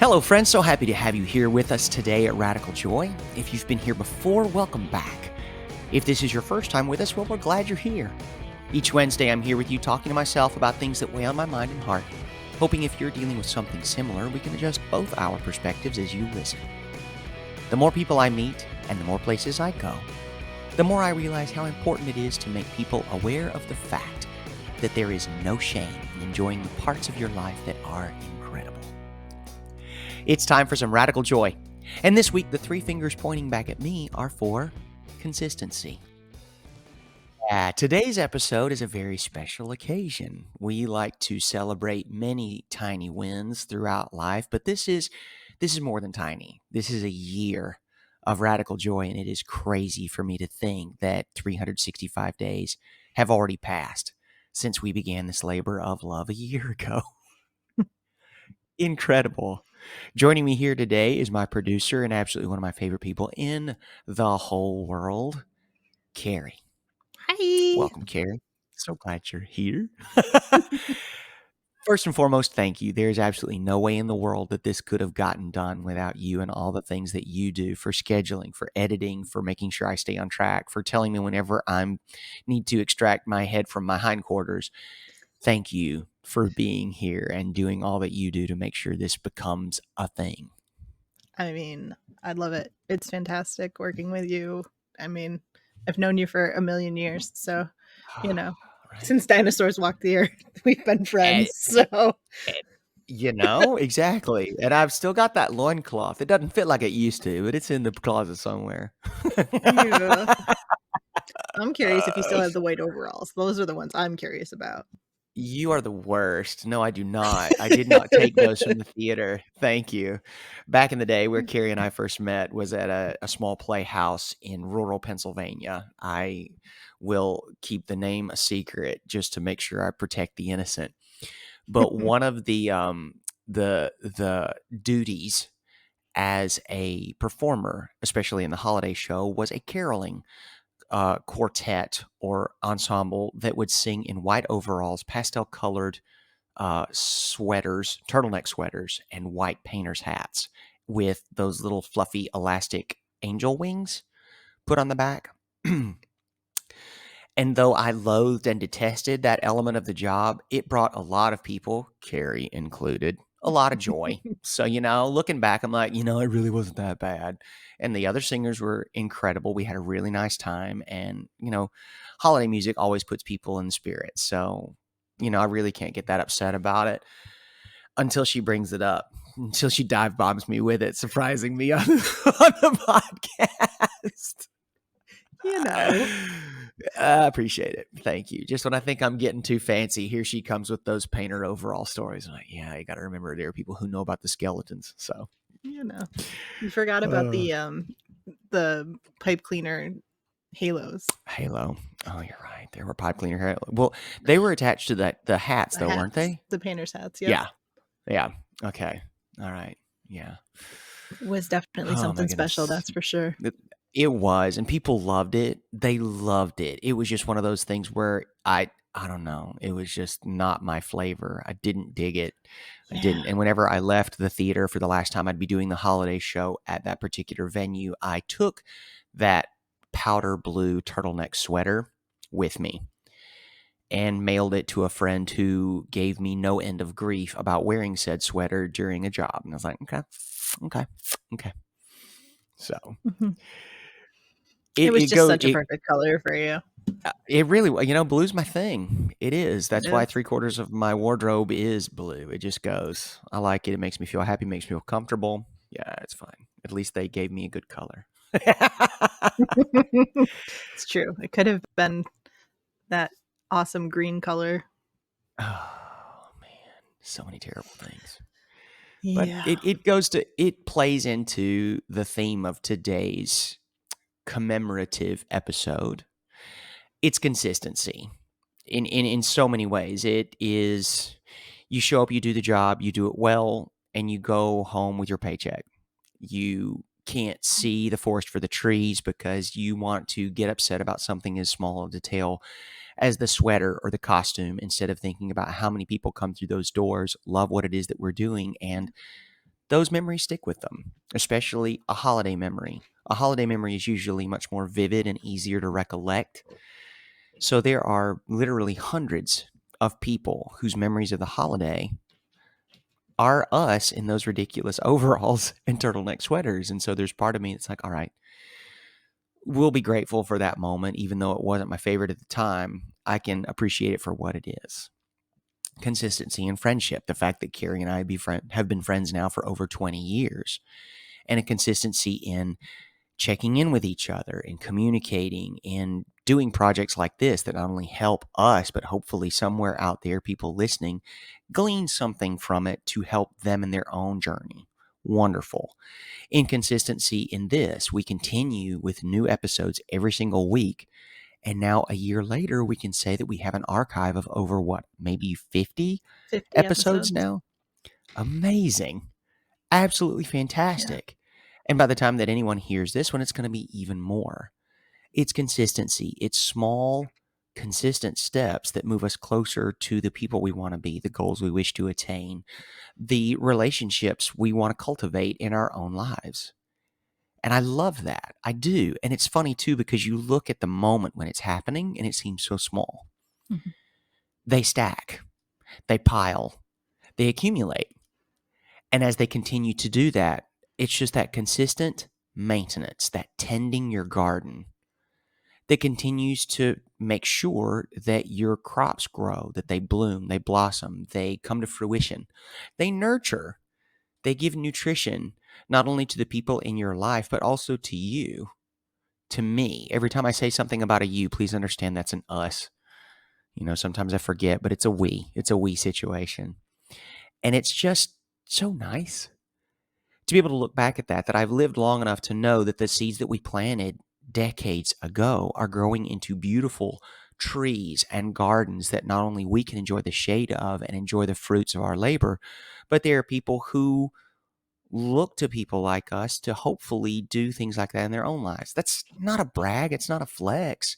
Hello, friends. So happy to have you here with us today at Radical Joy. If you've been here before, welcome back. If this is your first time with us, well, we're glad you're here. Each Wednesday, I'm here with you talking to myself about things that weigh on my mind and heart, hoping if you're dealing with something similar, we can adjust both our perspectives as you listen. The more people I meet and the more places I go, the more I realize how important it is to make people aware of the fact that there is no shame in enjoying the parts of your life that are incredible. It's time for some radical joy. And this week, the three fingers pointing back at me are for consistency. Today's episode is a very special occasion. We like to celebrate many tiny wins throughout life, but this is more than tiny. This is a year of radical joy, and it is crazy for me to think that 365 days have already passed since we began this labor of love a year ago. Incredible. Joining me here today is my producer and absolutely one of my favorite people in the whole world, Kerri. Hi. Welcome, Kerri. So glad you're here. First and foremost, thank you. There's absolutely no way in the world that this could have gotten done without you and all the things that you do for scheduling, for editing, for making sure I stay on track, for telling me whenever I need to extract my head from my hindquarters. Thank you for being here and doing all that you do to make sure this becomes a thing. I mean, I love it. It's fantastic working with you. I mean, I've known you for a million years, so Right. since dinosaurs walked the earth, we've been friends. So Exactly. And I've still got that loincloth. It doesn't fit like it used to, but it's in the closet somewhere. yeah. I'm curious if you still have the white overalls. Those are the ones I'm curious about. You are the worst. No, I do not. I did not take those from the theater. Thank you. Back in the day where Kerri and I first met was at a small playhouse in rural Pennsylvania. I will keep the name a secret just to make sure I protect the innocent. But one of the duties as a performer, especially in the holiday show, was a caroling quartet or ensemble that would sing in white overalls, pastel-colored sweaters, turtleneck sweaters, and white painter's hats with those little fluffy elastic angel wings put on the back. And though I loathed and detested that element of the job, it brought a lot of people, Kerri included, a lot of joy. So, looking back, I'm like, it really wasn't that bad. And the other singers were incredible. We had a really nice time. And, holiday music always puts people in the spirit. So, I really can't get that upset about it until she brings it up, until she dive bombs me with it, surprising me on the podcast. I appreciate it. Thank you. Just when I think I'm getting too fancy, here she comes with those painter overall stories. I'm like, yeah, you got to remember there are people who know about the skeletons. So, you forgot about the pipe cleaner halos. Halo. Oh, you're right. There were pipe cleaner halo. Well, they were attached to the hats, though, weren't they? The painter's hats. Yeah. Yeah. Okay. All right. Yeah. It was definitely something special. That's for sure. It was, and people loved it. They loved it. It was just one of those things where I don't know. It was just not my flavor. I didn't dig it. I didn't. And whenever I left the theater for the last time I'd be doing the holiday show at that particular venue, I took that powder blue turtleneck sweater with me and mailed it to a friend who gave me no end of grief about wearing said sweater during a job. And I was like, okay. So it was just such a perfect color for you. It really, blue's my thing. It is. That's why 3/4 of my wardrobe is blue. It just goes. I like it. It makes me feel happy, makes me feel comfortable. Yeah, it's fine. At least they gave me a good color. It's true. It could have been that awesome green color. Oh, man. So many terrible things. Yeah. But it plays into the theme of today's commemorative episode. It's consistency in so many ways. It is, you show up, you do the job, you do it well, and you go home with your paycheck. You can't see the forest for the trees because you want to get upset about something as small a detail as the sweater or the costume instead of thinking about how many people come through those doors, love what it is that we're doing, and those memories stick with them, especially a holiday memory. A holiday memory is usually much more vivid and easier to recollect. So there are literally hundreds of people whose memories of the holiday are us in those ridiculous overalls and turtleneck sweaters. And so there's part of me that's like, all right, we'll be grateful for that moment, even though it wasn't my favorite at the time. I can appreciate it for what it is. Consistency in friendship, the fact that Kerri and I have been friends now for over 20 years, and a consistency in checking in with each other and communicating and doing projects like this that not only help us, but hopefully somewhere out there, people listening glean something from it to help them in their own journey. Wonderful. Inconsistency in this, we continue with new episodes every single week. And now a year later, we can say that we have an archive of over what, maybe 50 50 episodes episodes. now? Amazing. Absolutely Yeah. fantastic. And by the time that anyone hears this one, it's going to be even more. It's consistency. It's small, consistent steps that move us closer to the people we want to be, the goals we wish to attain, the relationships we want to cultivate in our own lives. And I love that. I do. And it's funny too, because you look at the moment when it's happening and it seems so small. Mhm. They stack, they pile, they accumulate. And as they continue to do that, it's just that consistent maintenance, that tending your garden that continues to make sure that your crops grow, that they bloom, they blossom, they come to fruition. They nurture, they give nutrition, not only to the people in your life, but also to you, to me. Every time I say something about a you, please understand that's an us. Sometimes I forget, but it's a we. It's a we situation. And it's just so nice to be able to look back at that I've lived long enough to know that the seeds that we planted decades ago are growing into beautiful trees and gardens that not only we can enjoy the shade of and enjoy the fruits of our labor, but there are people who look to people like us to hopefully do things like that in their own lives. That's not a brag, it's not a flex.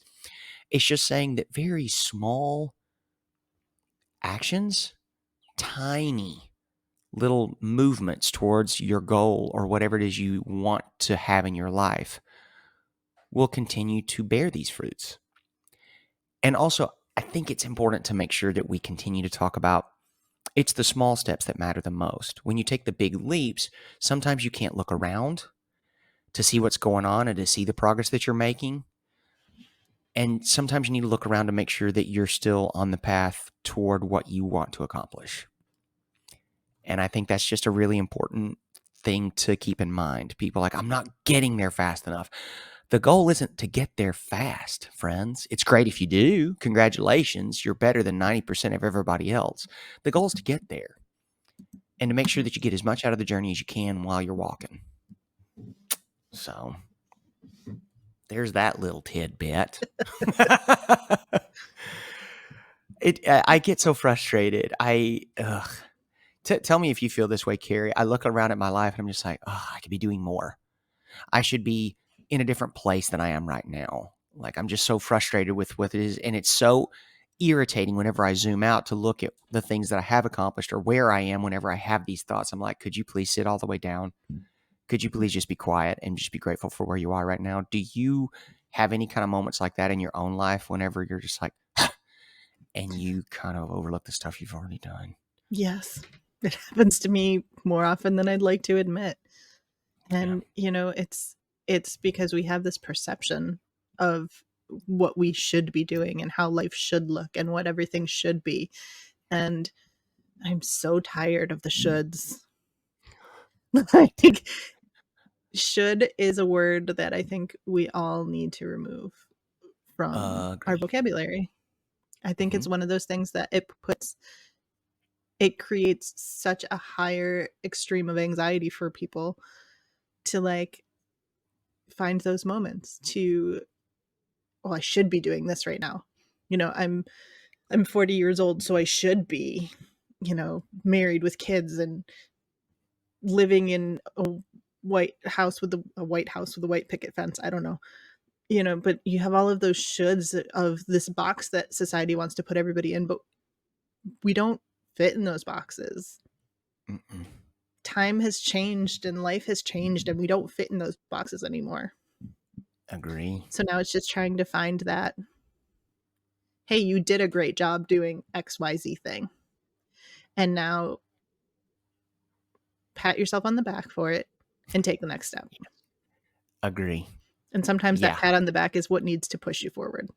It's just saying that very small actions, tiny little movements towards your goal or whatever it is you want to have in your life will continue to bear these fruits. And also, I think it's important to make sure that we continue to talk about it's the small steps that matter the most. When you take the big leaps, sometimes you can't look around to see what's going on and to see the progress that you're making. And sometimes you need to look around to make sure that you're still on the path toward what you want to accomplish. And I think that's just a really important thing to keep in mind. People are like, I'm not getting there fast enough. The goal isn't to get there fast, friends. It's great if you do. Congratulations. You're better than 90% of everybody else. The goal is to get there and to make sure that you get as much out of the journey as you can while you're walking. So there's that little tidbit. I get so frustrated. Tell me if you feel this way, Kerri. I look around at my life and I'm just like, oh, I could be doing more. I should be in a different place than I am right now. Like I'm just so frustrated with what it is. And it's so irritating whenever I zoom out to look at the things that I have accomplished or where I am whenever I have these thoughts. I'm like, could you please sit all the way down? Could you please just be quiet and just be grateful for where you are right now? Do you have any kind of moments like that in your own life whenever you're just like, and you kind of overlook the stuff you've already done? Yes. It happens to me more often than I'd like to admit. Yeah. And it's because we have this perception of what we should be doing and how life should look and what everything should be. And I'm so tired of the shoulds. I think should is a word that I think we all need to remove from our Agreed. vocabulary. I think Hmm. it's one of those things that it creates such a higher extreme of anxiety for people to like find those moments to, well, I should be doing this right now. I'm 40 years old, so I should be, married with kids and living in a white house with a white picket fence. I don't know. But you have all of those shoulds of this box that society wants to put everybody in, but we don't fit in those boxes. Mm-mm. time has changed and life has changed and we don't fit in those boxes anymore. Agree. So now it's just trying to find that, hey, you did a great job doing XYZ thing. And now pat yourself on the back for it and take the next step. Agree. And sometimes that Yeah. pat on the back is what needs to push you forward.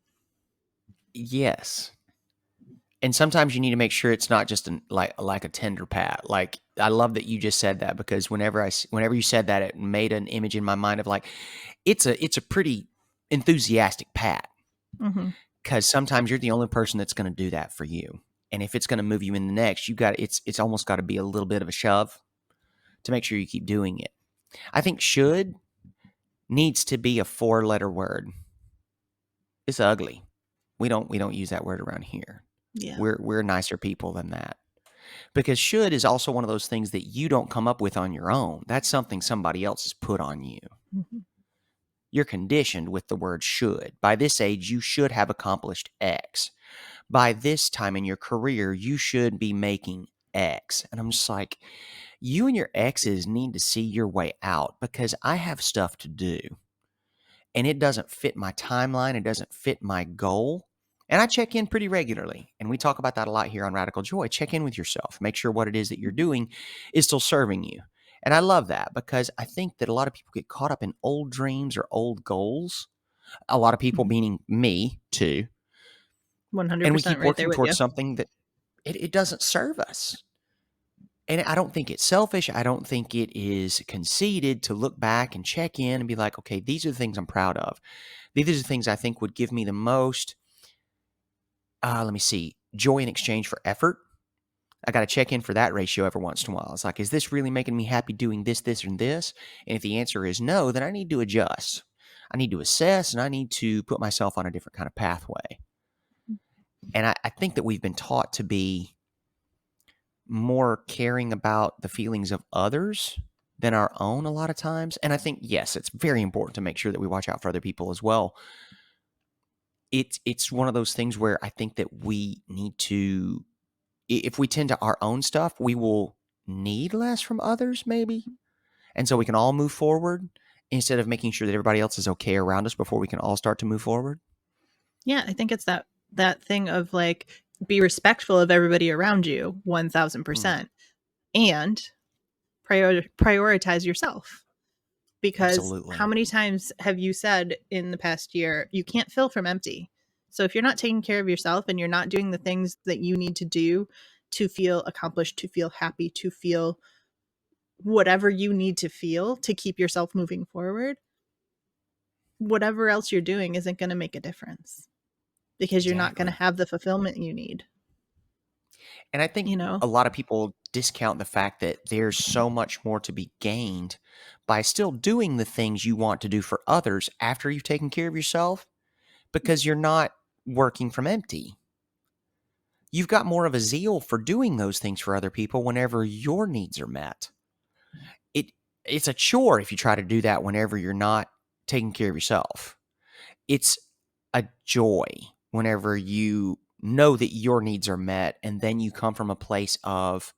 Yes. And sometimes you need to make sure it's not just like a tender pat. Like, I love that you just said that, because whenever you said that, it made an image in my mind of like, it's a pretty enthusiastic pat, Mm-hmm. because sometimes you're the only person that's going to do that for you. And if it's going to move you in the next, it's almost got to be a little bit of a shove to make sure you keep doing it. I think should needs to be a 4-letter word. It's ugly. We don't use that word around here. Yeah. We're nicer people than that. Because should is also one of those things that you don't come up with on your own. That's something somebody else has put on you. Mm-hmm. You're conditioned with the word should. By this age, you should have accomplished X. By this time in your career, you should be making X. And I'm just like, you and your exes need to see your way out, because I have stuff to do and it doesn't fit my timeline. It doesn't fit my goal. And I check in pretty regularly. And we talk about that a lot here on Radical Joy. Check in with yourself. Make sure what it is that you're doing is still serving you. And I love that, because I think that a lot of people get caught up in old dreams or old goals. A lot of people, meaning me too. And we 100% keep right there working with towards you. something that it doesn't serve us. And I don't think it's selfish. I don't think it is conceited to look back and check in and be like, okay, these are the things I'm proud of. These are the things I think would give me the most, let me see, joy in exchange for effort. I got to check in for that ratio every once in a while. It's like, is this really making me happy doing this, this, and this? And if the answer is no, then I need to adjust. I need to assess, and I need to put myself on a different kind of pathway. And I think that we've been taught to be more caring about the feelings of others than our own a lot of times. And I think, yes, it's very important to make sure that we watch out for other people as well. It's one of those things where I think that we need to, if we tend to our own stuff, we will need less from others maybe. And so we can all move forward instead of making sure that everybody else is okay around us before we can all start to move forward. Yeah, I think it's that thing of like, be respectful of everybody around you, Mm, 1000%, and prioritize yourself. Because how absolutely. many times have you said in the past year, you can't fill from empty? So if you're not taking care of yourself and you're not doing the things that you need to do to feel accomplished, to feel happy, to feel whatever you need to feel to keep yourself moving forward, whatever else you're doing isn't going to make a difference, because you're not going to Exactly. have the fulfillment you need, And I think you know? a lot of people discount the fact that there's so much more to be gained by still doing the things you want to do for others after you've taken care of yourself, because you're not working from empty. You've got more of a zeal for doing those things for other people whenever your needs are met. It it's a chore if you try to do that whenever you're not taking care of yourself. It's a joy whenever you know that your needs are met and then you come from a place of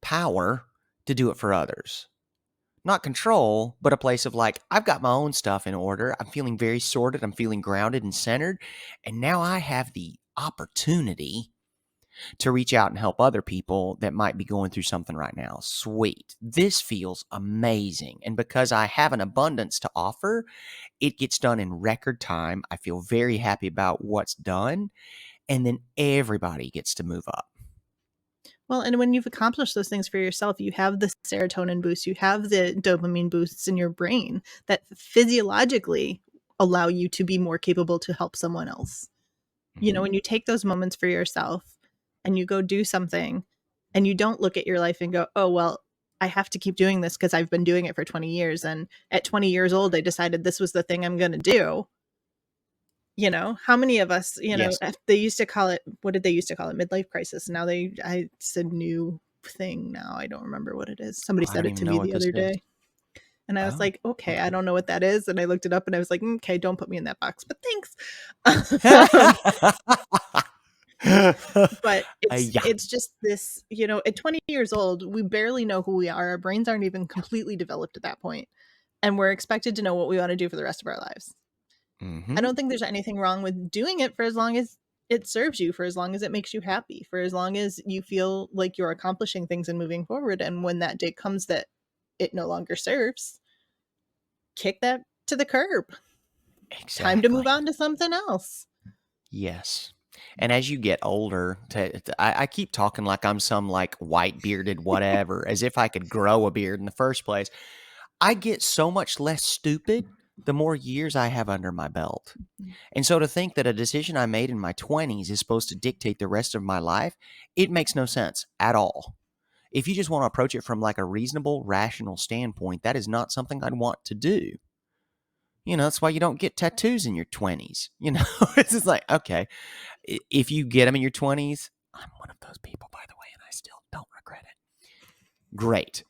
power to do it for others. Not control, but a place of like, I've got my own stuff in order. I'm feeling very sorted. I'm feeling grounded and centered. And now I have the opportunity to reach out and help other people that might be going through something right now. Sweet. This feels amazing. And because I have an abundance to offer, it gets done in record time. I feel very happy about what's done. And then everybody gets to move up. Well, and when you've accomplished those things for yourself, you have the serotonin boost, you have the dopamine boosts in your brain that physiologically allow you to be more capable to help someone else. You know, Mhm. when you take those moments for yourself and you go do something and you don't look at your life and go, oh, well, I have to keep doing this because I've been doing it for 20 years. And at 20 years old, I decided this was the thing I'm going to do. You know, how many of us, Yes. they used to call it, what did they used to call it? Midlife crisis. Now it's a new thing now. I don't remember what it is. Somebody I said don't it even to know me what the this other is. day. And I was Oh, like, okay, I okay. don't know what that is. And I looked it up and I was like, okay, don't put me in that box, but thanks. But Yeah. it's just this, at 20 years old, we barely know who we are. Our brains aren't even completely developed at that point, and we're expected to know what we wanna do for the rest of our lives. I Mhm. don't think there's anything wrong with doing it for as long as it serves you, for as long as it makes you happy, for as long as you feel like you're accomplishing things and moving forward, and when that day comes that it no longer serves, kick that to the curb. Time to move Exactly. on to something else. Yes. And as you get older, I keep talking like I'm some like white bearded whatever, as if I could grow a beard in the first place. I get so much less stupid the more years I have under my belt. And so to think that a decision I made in my 20s is supposed to dictate the rest of my life, it makes no sense at all. If you just want to approach it from like a reasonable, rational standpoint, that is not something I'd want to do. That's why you don't get tattoos in your 20s. It's just like, okay, if you get them in your 20s, I'm one of those people, by the way, and I still don't regret it. Great.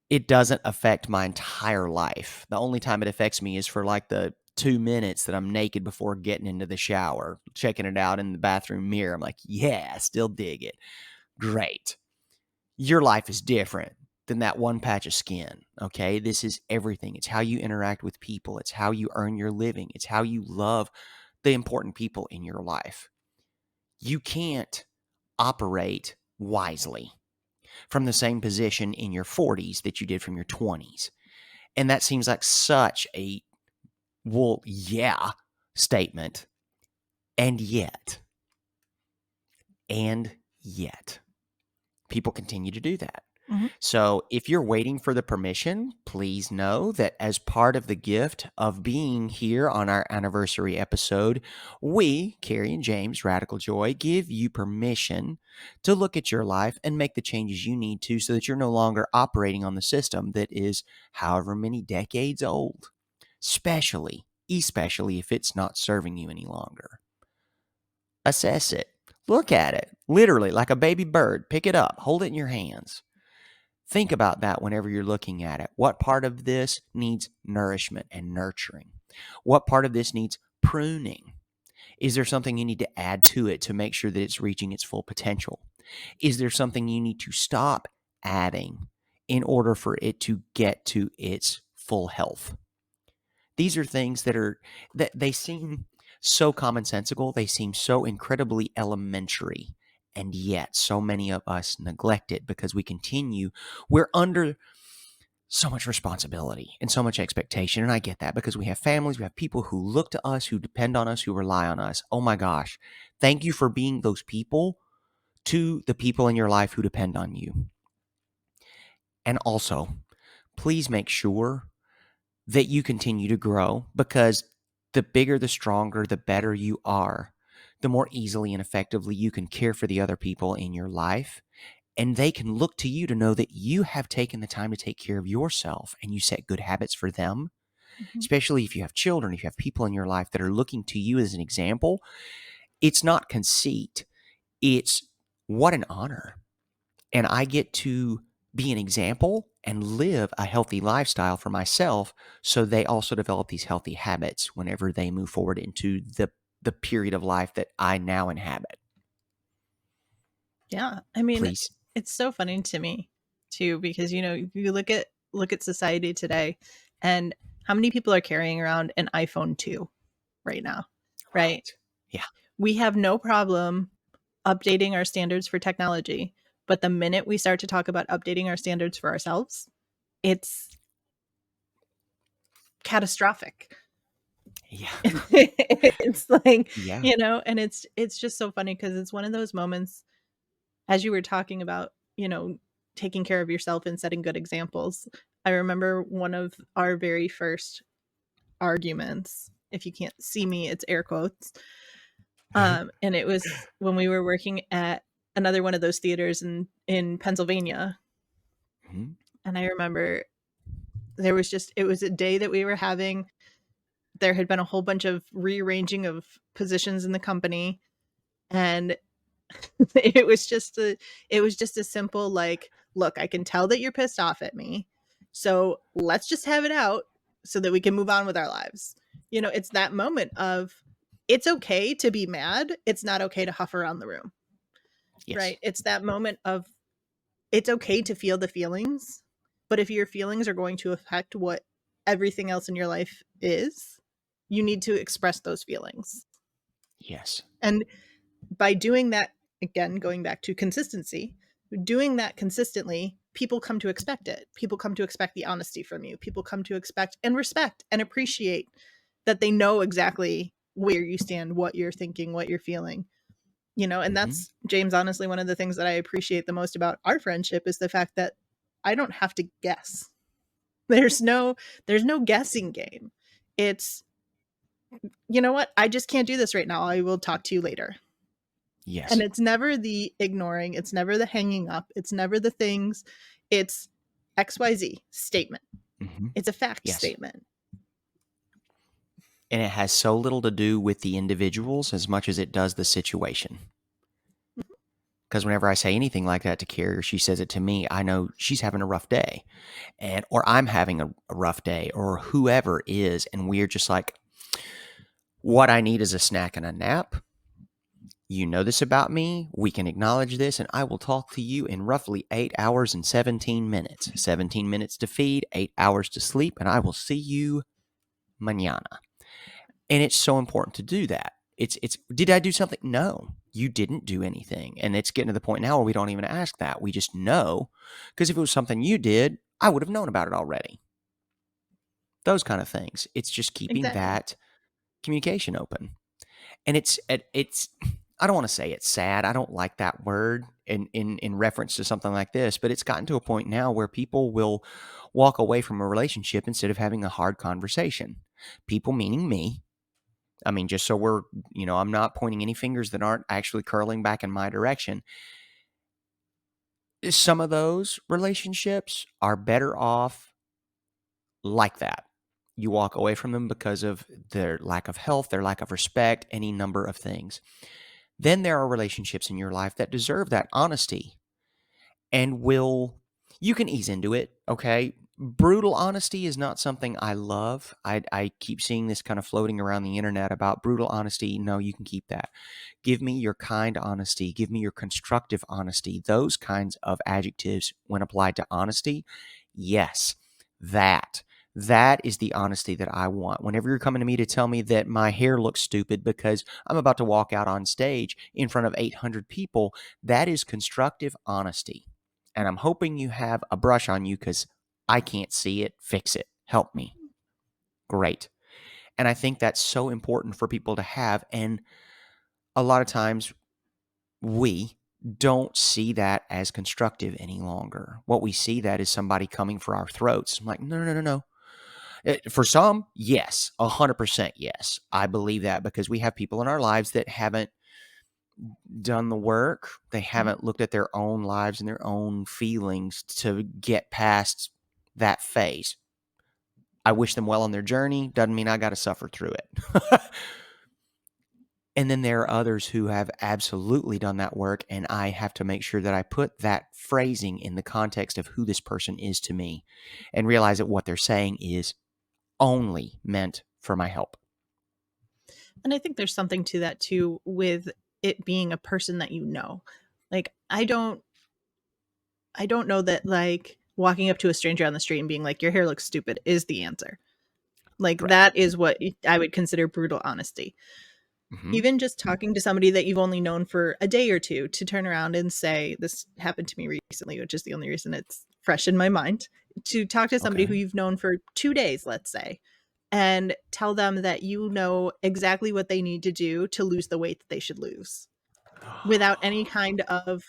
It doesn't affect my entire life. The only time it affects me is for like the 2 minutes that I'm naked before getting into the shower, checking it out in the bathroom mirror. I'm like, yeah, I still dig it. Great. Your life is different than that one patch of skin. Okay. This is everything. It's how you interact with people, it's how you earn your living, it's how you love the important people in your life. You can't operate wisely from the same position in your 40s that you did from your 20s. And that seems like such a, well, yeah statement. And yet, and yet, people continue to do that. Mhm, So if you're waiting for the permission, please know that as part of the gift of being here on our anniversary episode, we, Kerri and James, Radical Joy, give you permission to look at your life and make the changes you need to so that you're no longer operating on the system that is however many decades old, especially if it's not serving you any longer. Assess it. Look at it, literally like a baby bird. Pick it up, hold it in your hands. Think about that whenever you're looking at it. What part of this needs nourishment and nurturing? What part of this needs pruning? Is there something you need to add to it to make sure that it's reaching its full potential? Is there something you need to stop adding in order for it to get to its full health? These are things that they seem so commonsensical, they seem so incredibly elementary, and yet so many of us neglect it because we're under so much responsibility and so much expectation. And I get that because we have families, we have people who look to us, who depend on us, who rely on us. Oh my gosh. Thank you for being those people to the people in your life who depend on you. And also, please make sure that you continue to grow, because the bigger, the stronger, the better you are, the more easily and effectively you can care for the other people in your life. And they can look to you to know that you have taken the time to take care of yourself and you set good habits for them, mhm. especially if you have children, if you have people in your life that are looking to you as an example. It's not conceit, it's what an honor. And I get to be an example and live a healthy lifestyle for myself so they also develop these healthy habits whenever they move forward into the period of life that I now inhabit. Yeah, I mean, Please. it's so funny to me too because, you look at society today, and how many people are carrying around an iPhone 2 right now, right? Right. Yeah. We have no problem updating our standards for technology, but the minute we start to talk about updating our standards for ourselves, it's catastrophic. Yeah. It's like, Yeah. and it's just so funny because it's one of those moments, as you were talking about, taking care of yourself and setting good examples. I remember one of our very first arguments. If you can't see me, it's air quotes. And it was when we were working at another one of those theaters in Pennsylvania. Mhm. And I remember it was a day that we were having. There had been a whole bunch of rearranging of positions in the company, and it was just a simple like, look, I can tell that you're pissed off at me. So let's just have it out so that we can move on with our lives. It's that moment of, it's okay to be mad. It's not okay to huff around the room. Yes. right? It's that moment of it's okay to feel the feelings, but if your feelings are going to affect what everything else in your life is, you need to express those feelings. Yes. And by doing that, again, going back to consistency, doing that consistently, people come to expect it. People come to expect the honesty from you. People come to expect and respect and appreciate that they know exactly where you stand, what you're thinking, what you're feeling. And Mhm. that's James, honestly, one of the things that I appreciate the most about our friendship is the fact that I don't have to guess. There's no there's no guessing game. It's, you know what? I just can't do this right now. I will talk to you later. And Yes. it's never the ignoring, it's never the hanging up, it's never the things. It's XYZ statement. Mhm. It's a fact Yes. statement. And it has so little to do with the individuals as much as it does the situation. Because whenever I say anything like that to Carrie or she says it to me, I know she's having a rough day, and or I'm having a rough day, or whoever is, and we're just like, what I need is a snack and a nap. You know this about me. We can acknowledge this, and I will talk to you in roughly 8 hours and 17 minutes. 17 minutes to feed, 8 hours to sleep, and I will see you mañana. And it's so important to do that. It's did I do something? No, you didn't do anything. And it's getting to the point now where we don't even ask that. We just know. Because if it was something you did, I would have known about it already. Those kind of things. It's just keeping Exactly. that communication open. And it's I don't want to say it's sad. I don't like that word in reference to something like this, but it's gotten to a point now where people will walk away from a relationship instead of having a hard conversation. People meaning me. I mean, just so I'm not pointing any fingers that aren't actually curling back in my direction. Some of those relationships are better off like that. You walk away from them because of their lack of health, their lack of respect, any number of things. Then there are relationships in your life that deserve that honesty and will you can ease into it, okay? Brutal honesty is not something I love. I keep seeing this kind of floating around the internet about brutal honesty. No, you can keep that. Give me your kind honesty. Give me your constructive honesty. Those kinds of adjectives, when applied to honesty, yes, that. That is the honesty that I want. Whenever you're coming to me to tell me that my hair looks stupid because I'm about to walk out on stage in front of 800 people, that is constructive honesty. And I'm hoping you have a brush on you because I can't see it. Fix it. Help me. Great. And I think that's so important for people to have. And a lot of times we don't see that as constructive any longer. What we see that is somebody coming for our throats. I'm like, no, no, no, no, no. For some, yes, 100% yes. I believe that because we have people in our lives that haven't done the work. They Mhm. haven't looked at their own lives and their own feelings to get past that phase. I wish them well on their journey. Doesn't mean I got to suffer through it. And then there are others who have absolutely done that work, and I have to make sure that I put that phrasing in the context of who this person is to me and realize that what they're saying is only meant for my help. And I think there's something to that too with it being a person that you know. Like I don't know that like walking up to a stranger on the street and being like your hair looks stupid is the answer. Like Right. that is what I would consider brutal honesty. Hmm. Even just talking to somebody that you've only known for a day or two to turn around and say, this happened to me recently, which is the only reason it's fresh in my mind, to talk to somebody who Okay. you've known for 2 days, let's say, and tell them that you know exactly what they need to do to lose the weight that they should lose without any kind of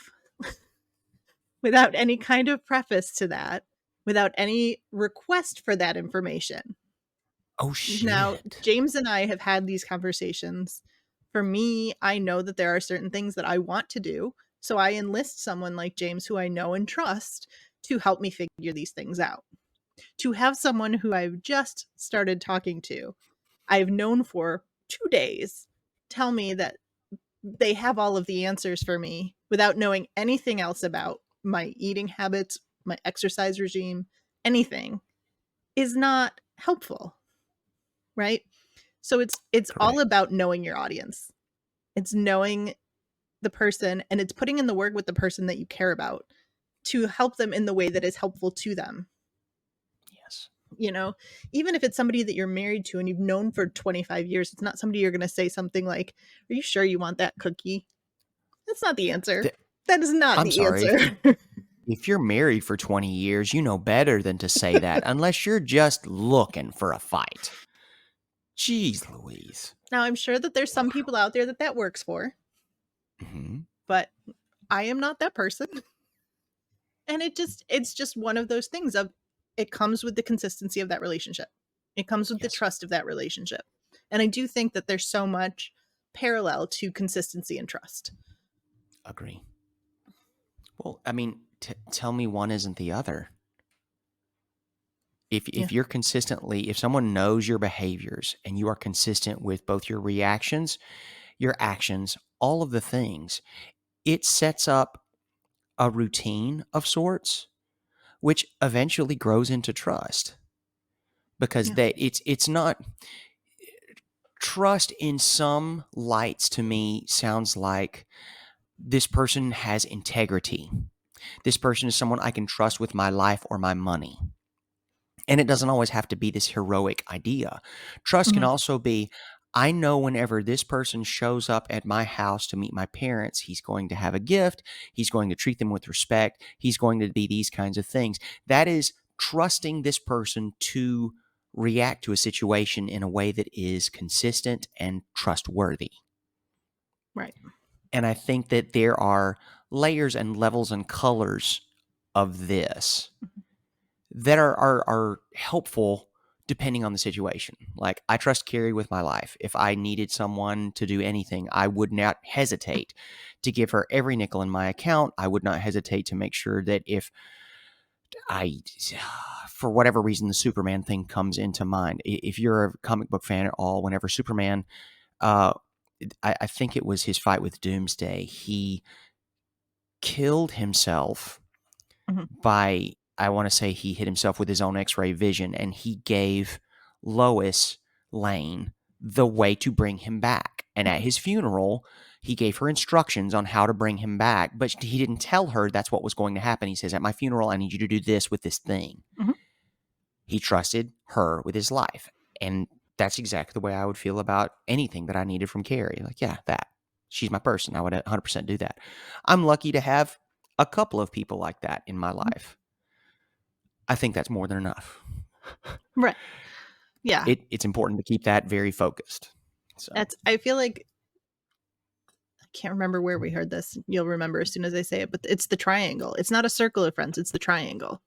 without any kind of preface to that, without any request for that information. Oh, Now, shit. James and I have had these conversations. For me, I know that there are certain things that I want to do. So I enlist someone like James, who I know and trust, to help me figure these things out. To have someone who I've just started talking to, I've known for 2 days, tell me that they have all of the answers for me without knowing anything else about my eating habits, my exercise regime, anything, is not helpful, right? So it's all Correct. about knowing your audience. It's knowing the person and it's putting in the work with the person that you care about to help them in the way that is helpful to them. Yes. You know, even if it's somebody that you're married to and you've known for 25 years, it's not somebody you're going to say something like, "Are you sure you want that cookie?" That's not the answer. Th That is not I'm the sorry, answer. if you're married for 20 years, you know better than to say that unless you're just looking for a fight. Jeez Louise. Now, I'm sure that there's some people out there that that works for, Mhm. but I am not that person. And it's just one of those things of it comes with the consistency of that relationship. It comes with the Yes, trust of that relationship. And I do think that there's so much parallel to consistency and trust. agree. Well, I mean, tell me one isn't the other. Yeah. If you're consistently if someone knows your behaviors and you are consistent with both your reactions, your actions, all of the things, it sets up a routine of sorts, which eventually grows into trust because Yeah. it's not trust in some lights to me sounds like this person has integrity. This person is someone I can trust with my life or my money. And it doesn't always have to be this heroic idea. Trust can Mhm. also be I know whenever this person shows up at my house to meet my parents, he's going to have a gift. He's going to treat them with respect. He's going to be these kinds of things. That is trusting this person to react to a situation in a way that is consistent and trustworthy. Right. And I think that there are layers and levels and colors of this Mhm. that are helpful depending on the situation. Like I trust Kerri with my life. If I needed someone to do anything, I would not hesitate to give her every nickel in my account. I would not hesitate to make sure that if I, for whatever reason, the Superman thing comes into mind. If you're a comic book fan at all, whenever Superman, uh, I think it was his fight with Doomsday, he killed himself Mhm. by I want to say he hit himself with his own X-ray vision, and he gave Lois Lane the way to bring him back. And at Mhm. his funeral, he gave her instructions on how to bring him back, but he didn't tell her that's what was going to happen. He says, "At my funeral, I need you to do this with this thing." Mhm. He trusted her with his life, and that's exactly the way I would feel about anything that I needed from Kerri. Like, yeah, that she's my person. I would 100% do that. I'm lucky to have a couple of people like that in my Mhm. life. I think that's more than enough. Right. Yeah. It's important to keep that very focused. So, That's I feel like I can't remember where we heard this. You'll remember as soon as I say it, but it's the triangle. It's not a circle of friends, it's the triangle.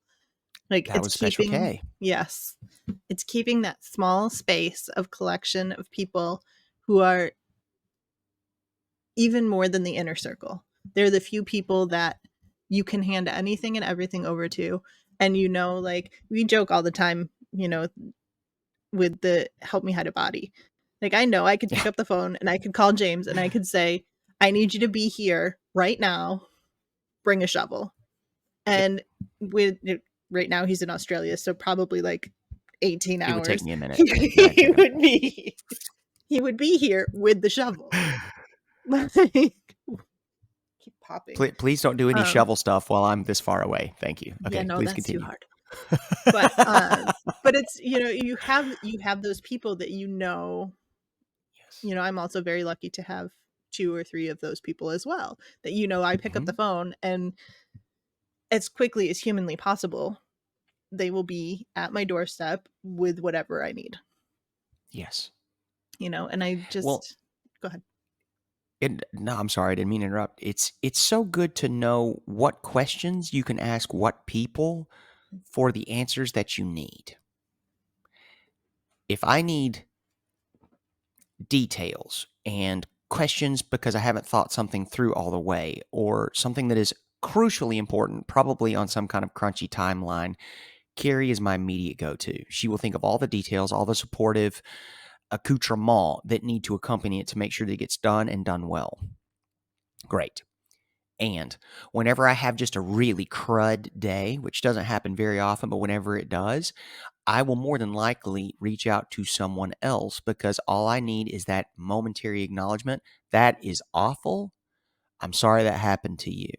Like that it's was Special keeping K. yes. It's keeping that small space of collection of people who are even more than the inner circle. They're the few people that you can hand anything and everything over to. And like we joke all the time, with the help me hide a body. Like I know I could pick Yeah, up the phone and I could call James and I could say, I need you to be here right now, bring a shovel. yep. And with right now he's in Australia, so probably like 18 It would take hours. me a minute. Yeah, He exactly. would be he would be here with the shovel. Like, keep popping. Please don't do any Um, shovel stuff while I'm this far away. Thank you. yeah, Okay, no, please that's too continue. hard. But but it's you have those people that Yes. I'm also very lucky to have two or three of those people as well. That I pick up the Mhm. phone and as quickly as humanly possible, they will be at my doorstep with whatever I need. Yes. And I Well, just go ahead. no, I'm sorry, I didn't mean to interrupt. It's so good to know what questions you can ask what people for the answers that you need. If I need details and questions because I haven't thought something through all the way, or something that is crucially important, probably on some kind of crunchy timeline, Kerri is my immediate go to. She will think of all the details, all the supportive accoutrement that need to accompany it to make sure that it gets done and done well. Great. And whenever I have just a really crud day, which doesn't happen very often, but whenever it does, I will more than likely reach out to someone else because all I need is that momentary acknowledgement. That is awful. I'm sorry that happened to you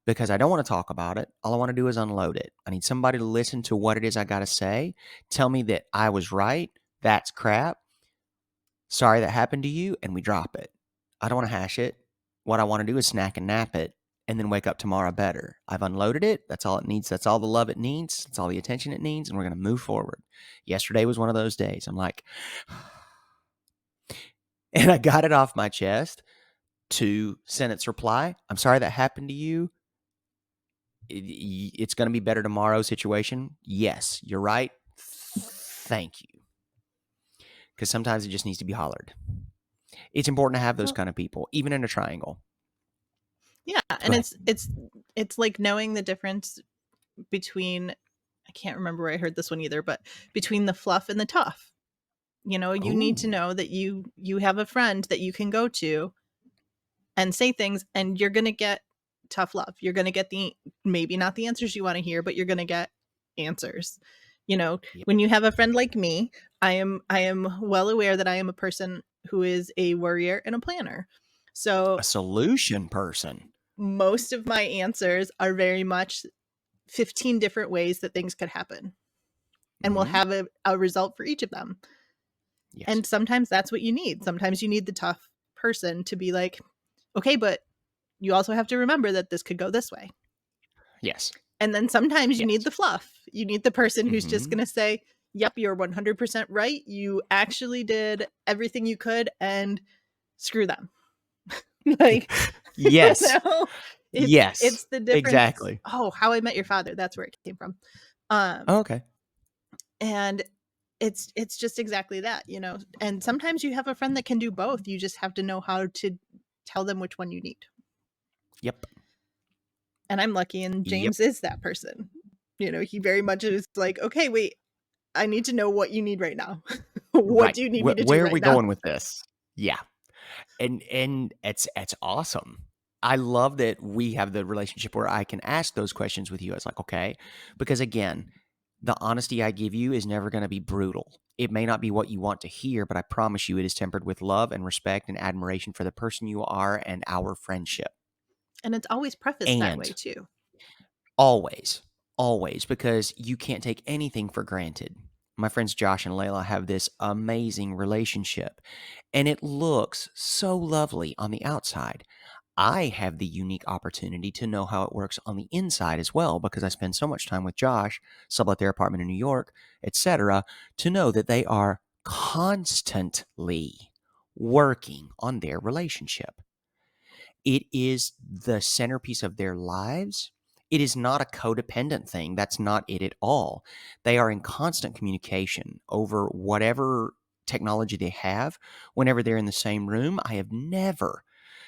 because I don't want to talk about it. All I want to do is unload it. I need somebody to listen to what it is I got to say, tell me that I was right, that's crap. Sorry that happened to you, and we drop it. I don't want to hash it. What I want to do is snack and nap it and then wake up tomorrow better. I've unloaded it. That's all it needs. That's all the love it needs. That's all the attention it needs. And we're going to move forward. Yesterday was one of those days. I'm like, and I got it off my chest. 2-sentence reply. I'm sorry that happened to you. It's going to be better tomorrow situation. Yes, you're right. Thank you. Because sometimes it just needs to be hollered. It's important to have those Well, kind of people, even in a triangle. yeah, Go and ahead. it's like knowing the difference between, I can't remember where I heard this one either, but between the fluff and the tough. You know, you need to Ooh, know that you have a friend that you can go to and say things, and you're going to get tough love. You're going to get the, maybe not the answers you want to hear, but you're going to get answers. You know, yep. when you have a friend like me, I am well aware that I am a person who is a worrier and a planner. A So solution person. most of my answers are very much 15 different ways that things could happen, and we'll Hmm. have a result for each of them. Yes. And sometimes that's what you need. Sometimes you need the tough person to be like, okay, but you also have to remember that this could go this way. Yes. And then sometimes you need Yes. the fluff. You need the person who's just Hmm. going to say, yep, you're 100% right. You actually did everything you could, and screw them. Like, you Yes. know, Yes. it's the difference. Exactly. Oh, How I Met Your Father. That's where it came from. Um, Oh, okay. and it's just exactly that, you know. And sometimes you have a friend that can do both. You just have to know how to tell them which one you need. Yep. And I'm lucky, and Yep. James is that person. You know, he very much is like, okay, wait, I need to know what you need right now. What Right. do you need me to do Where are right we now? going with this? Yeah. And it's awesome. I love that we have the relationship where I can ask those questions with you. It's like, okay, because again, the honesty I give you is never going to be brutal. It may not be what you want to hear, but I promise you it is tempered with love and respect and admiration for the person you are and our friendship. And it's always prefaced that way And too. always, always, because you can't take anything for granted. My friends Josh and Layla have this amazing relationship, and it looks so lovely on the outside. I have the unique opportunity to know how it works on the inside as well because I spend so much time with Josh, sublet their apartment in New York, etc., to know that they are constantly working on their relationship. It is the centerpiece of their lives. It is not a codependent thing. That's not it at all. They are in constant communication over whatever technology they have whenever they're in the same room. I have never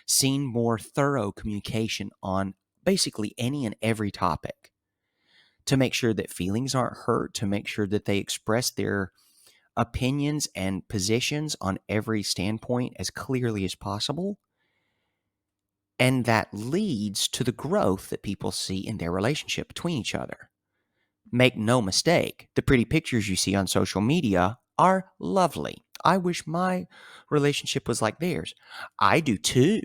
seen more thorough communication on basically any and every topic to make sure that feelings aren't hurt, to make sure that they express their opinions and positions on every standpoint as clearly as possible. And that leads to the growth that people see in their relationship between each other. Make no mistake, the pretty pictures you see on social media are lovely. I wish my relationship was like theirs. I do too.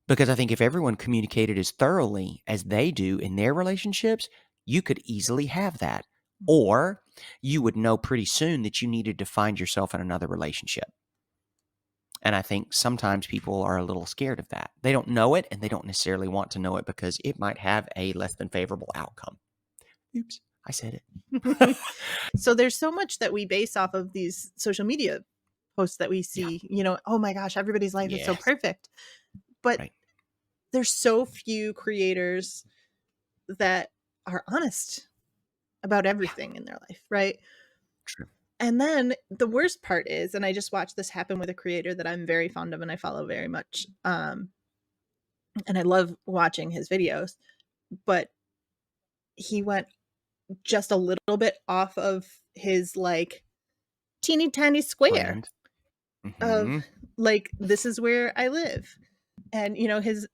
Because I think if everyone communicated as thoroughly as they do in their relationships, you could easily have that. Or you would know pretty soon that you needed to find yourself in another relationship. And I think sometimes people are a little scared of that. They don't know it and they don't necessarily want to know it because it might have a less than favorable outcome. Oops, I said it. So there's so much that we base off of these social media posts that we Yeah. see, you know, oh my gosh, everybody's life is so Yes. perfect. But Right. there's so few creators that are honest about Yeah. everything in their life, right? True. And then the worst part is, and I just watched this happen with a creator that I'm very fond of and I follow very much. And I love watching his videos, but he went just a little bit off of his like teeny tiny square Planned. of Hmm. like, this is where I live. And you know, his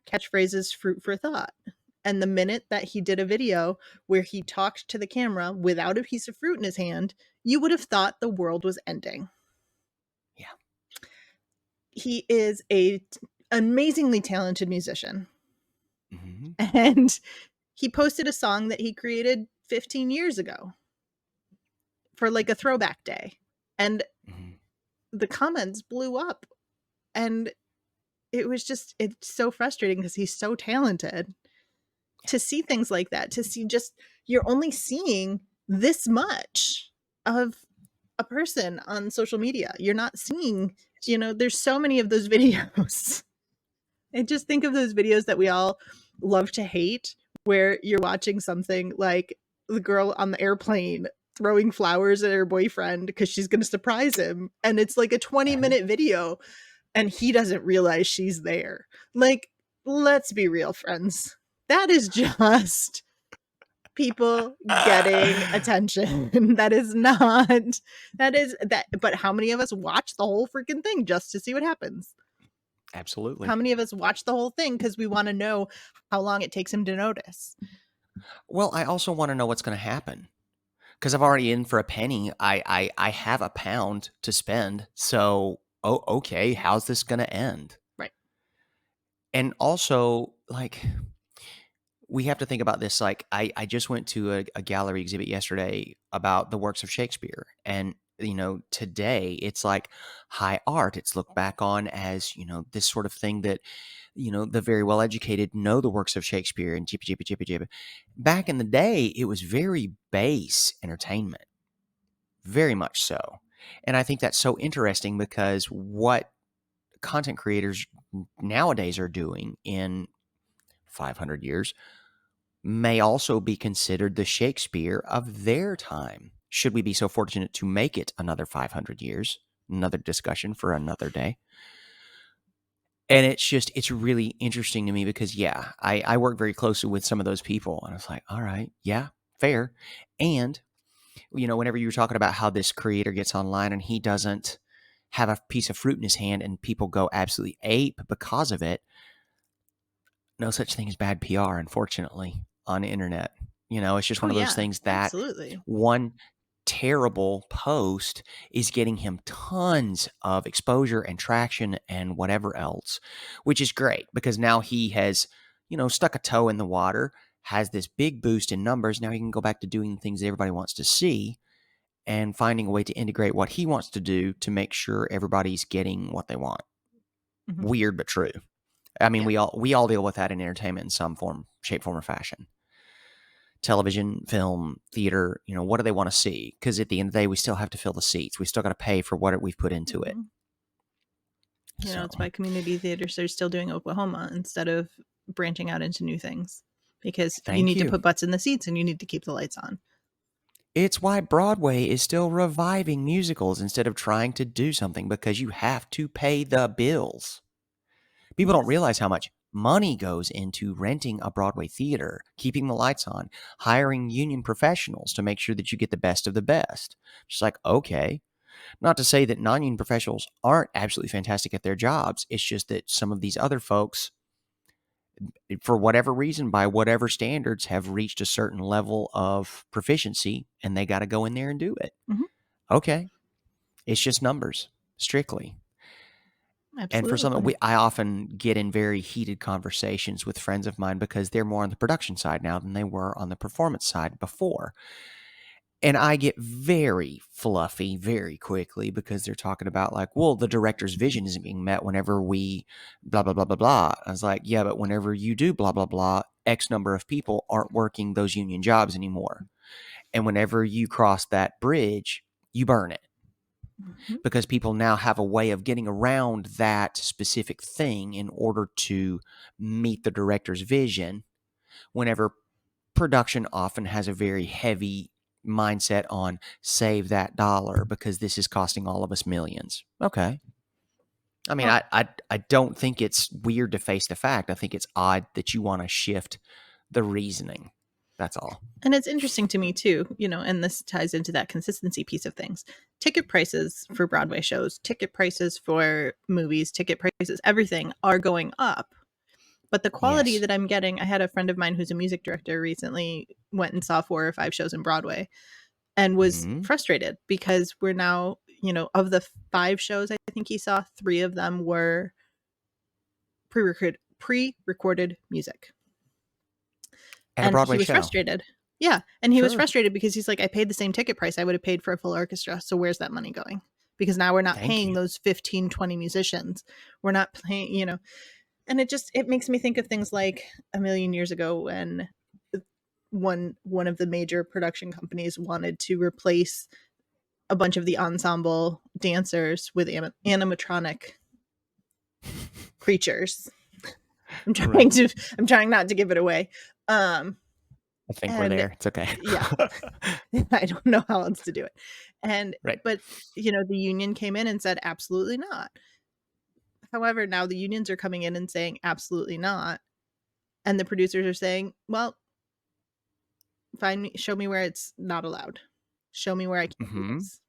catchphrase is fruit for thought. And the minute that he did a video where he talked to the camera without a piece of fruit in his hand, you would have thought the world was ending. Yeah. He is a amazingly talented musician. Mhm, And he posted a song that he created 15 years ago for like a throwback day. And mhm. the comments blew up. And it's so frustrating because he's so talented Yeah, to see things like that, to see just, you're only seeing this much of a person on social media. You're not seeing, there's so many of those videos. And just think of those videos that we all love to hate, where you're watching something like the girl on the airplane throwing flowers at her boyfriend because she's going to surprise him. And it's like a 20-minute video and he doesn't realize she's there. Like, let's be real, friends. That is just people getting right. attention. That is not, that is that. But how many of us watch the whole freaking thing just to see what happens? How Absolutely. many of us watch the whole thing because we want to know how long it takes him to notice? Well, I also wanna know what's gonna happen because 'cause I'm already in for a penny. I have a pound to spend, so, "Oh, okay, how's this gonna end?" Right. And also, like, we have to think about this, like, I just went to a gallery exhibit yesterday about the works of Shakespeare, and, today, it's like high art. It's looked back on as, this sort of thing that, the very well educated know the works of Shakespeare and jippy, jippy, jippy, jippy. Back in the day, it was very base entertainment, very much so. And I think that's so interesting because what content creators nowadays are doing in 500 years may also be considered the Shakespeare of their time. Should we be so fortunate to make it another 500 years? Another discussion for another day. And it's really interesting to me because, yeah, I work very closely with some of those people. And I was like, all right, yeah, fair. And, whenever you were talking about how this creator gets online and he doesn't have a piece of fruit in his hand and people go absolutely ape because of it, no such thing as bad PR, unfortunately, on the internet. It's just Oh, one of those yeah, things that absolutely. one terrible post is getting him tons of exposure and traction and whatever else, which is great because now he has, stuck a toe in the water, has this big boost in numbers. Now he can go back to doing things that everybody wants to see and finding a way to integrate what he wants to do to make sure everybody's getting what they want. Mhm. Weird but true. I mean, Yeah. we all deal with that in entertainment in some form, shape, form, or fashion. Television, film, theater, what do they want to see? Because at the end of the day, we still have to fill the seats. We still got to pay for what we've put into it. Mhm. So, It's why community theaters are still doing Oklahoma instead of branching out into new things, because you thank need to you. put butts in the seats and you need to keep the lights on. It's why Broadway is still reviving musicals instead of trying to do something because you have to pay the bills. People don't Yes. realize how much money goes into renting a Broadway theater, keeping the lights on, hiring union professionals to make sure that you get the best of the best. Just like, okay, not to say that non union professionals aren't absolutely fantastic at their jobs. It's just that some of these other folks, for whatever reason, by whatever standards, have reached a certain level of proficiency and they got to go in there and do it. Mhm. Okay. It's just numbers, strictly. And for some, Absolutely. I often get in very heated conversations with friends of mine because they're more on the production side now than they were on the performance side before. And I get very fluffy very quickly because they're talking about like, well, the director's vision isn't being met whenever we blah, blah, blah, blah, blah. I was like, yeah, but whenever you do blah, blah, blah, X number of people aren't working those union jobs anymore. And whenever you cross that bridge, you burn it Mhm. because people now have a way of getting around that specific thing in order to meet the director's vision. Whenever production often has a very heavy mindset on save that dollar because this is costing all of us millions. Okay. I mean, Well, I don't think it's weird to face the fact. I think it's odd that you want to shift the reasoning. That's all. and it's interesting to me too, and this ties into that consistency piece of things. Ticket prices for Broadway shows, ticket prices for movies, ticket prices, everything are going up. But the quality Yes. that I'm getting, I had a friend of mine who's a music director recently went and saw 4 or 5 shows in Broadway and was Hmm. frustrated because we're now, of the 5 shows I think he saw, 3 of them were pre-recorded music. At a And he Broadway was show. frustrated. Yeah, and he was Sure. frustrated because he's like, "I paid the same ticket price I would have paid for a full orchestra, so where's that money going?" Because now we're not Thank paying you. those 15, 20 musicians. We're not paying, and it makes me think of things like a million years ago when one of the major production companies wanted to replace a bunch of the ensemble dancers with animatronic creatures. Right. I'm trying not to give it away. Um I think we're and there. It's okay. yeah, I don't know how else to do it. And Right. but the union came in and said absolutely not. However, now the unions are coming in and saying absolutely not, and the producers are saying, "Well, show me where it's not allowed. Show me where I can't do Mhm. this."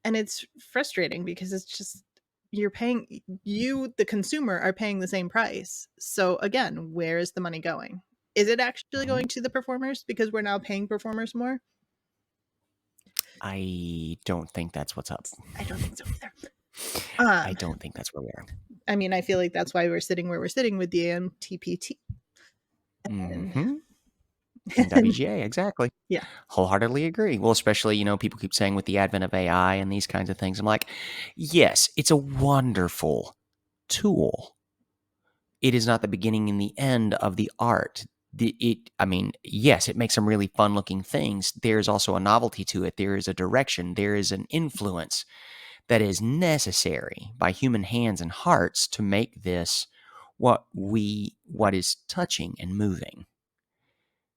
And it's frustrating because it's just you, the consumer, are paying the same price. So again, where is the money going? Is it actually Mhm. going to the performers because we're now paying performers more? I don't think that's what's up. I don't think so either. I Um, don't think that's where we are. I mean, I feel like that's why we're sitting where we're sitting with the AMTPT. And, Mhm. And and WGA, exactly. yeah. Wholeheartedly agree. Well, especially, people keep saying with the advent of AI and these kinds of things. I'm like, yes, it's a wonderful tool. It is not the beginning and the end of the art. I mean, yes, it makes some really fun looking things. There's also a novelty to it. There is a direction. There is an influence that is necessary by human hands and hearts to make this what is touching and moving.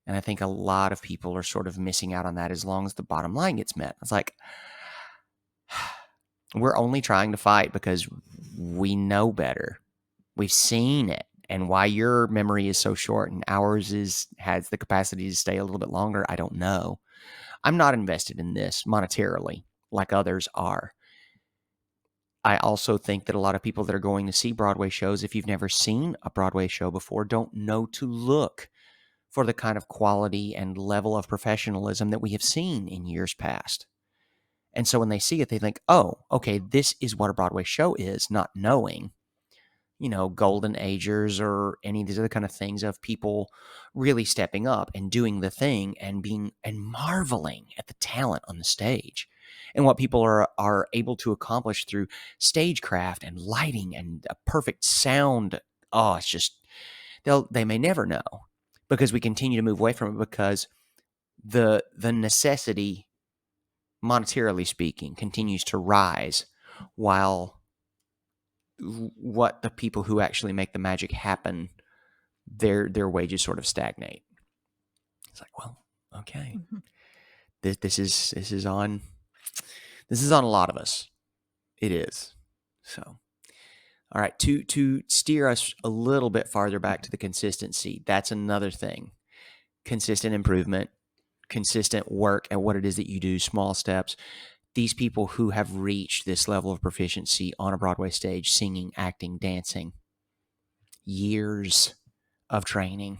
And I think a lot of people are sort of missing out on that as long as the bottom line gets met. It's like, we're only trying to fight because we know better. We've seen it. And why your memory is so short and ours has the capacity to stay a little bit longer, I don't know. I'm not invested in this monetarily like others are. I also think that a lot of people that are going to see Broadway shows, if you've never seen a Broadway show before, don't know to look for the kind of quality and level of professionalism that we have seen in years past. And so when they see it, they think, oh, okay, this is what a Broadway show is, not knowing, golden agers or any of these other kind of things of people really stepping up and doing the thing and being and marveling at the talent on the stage and what people are able to accomplish through stagecraft and lighting and a perfect sound. Oh, it's just they may never know because we continue to move away from it because the necessity, monetarily speaking, continues to rise while what the people who actually make the magic happen, their wages sort of stagnate. It's like, well, okay, Mhm, this is on a lot of us. It is. So, all right, to steer us a little bit farther back to the consistency, that's another thing. Consistent improvement, consistent work at what it is that you do, small steps. These people who have reached this level of proficiency on a Broadway stage, singing, acting, dancing, years of training,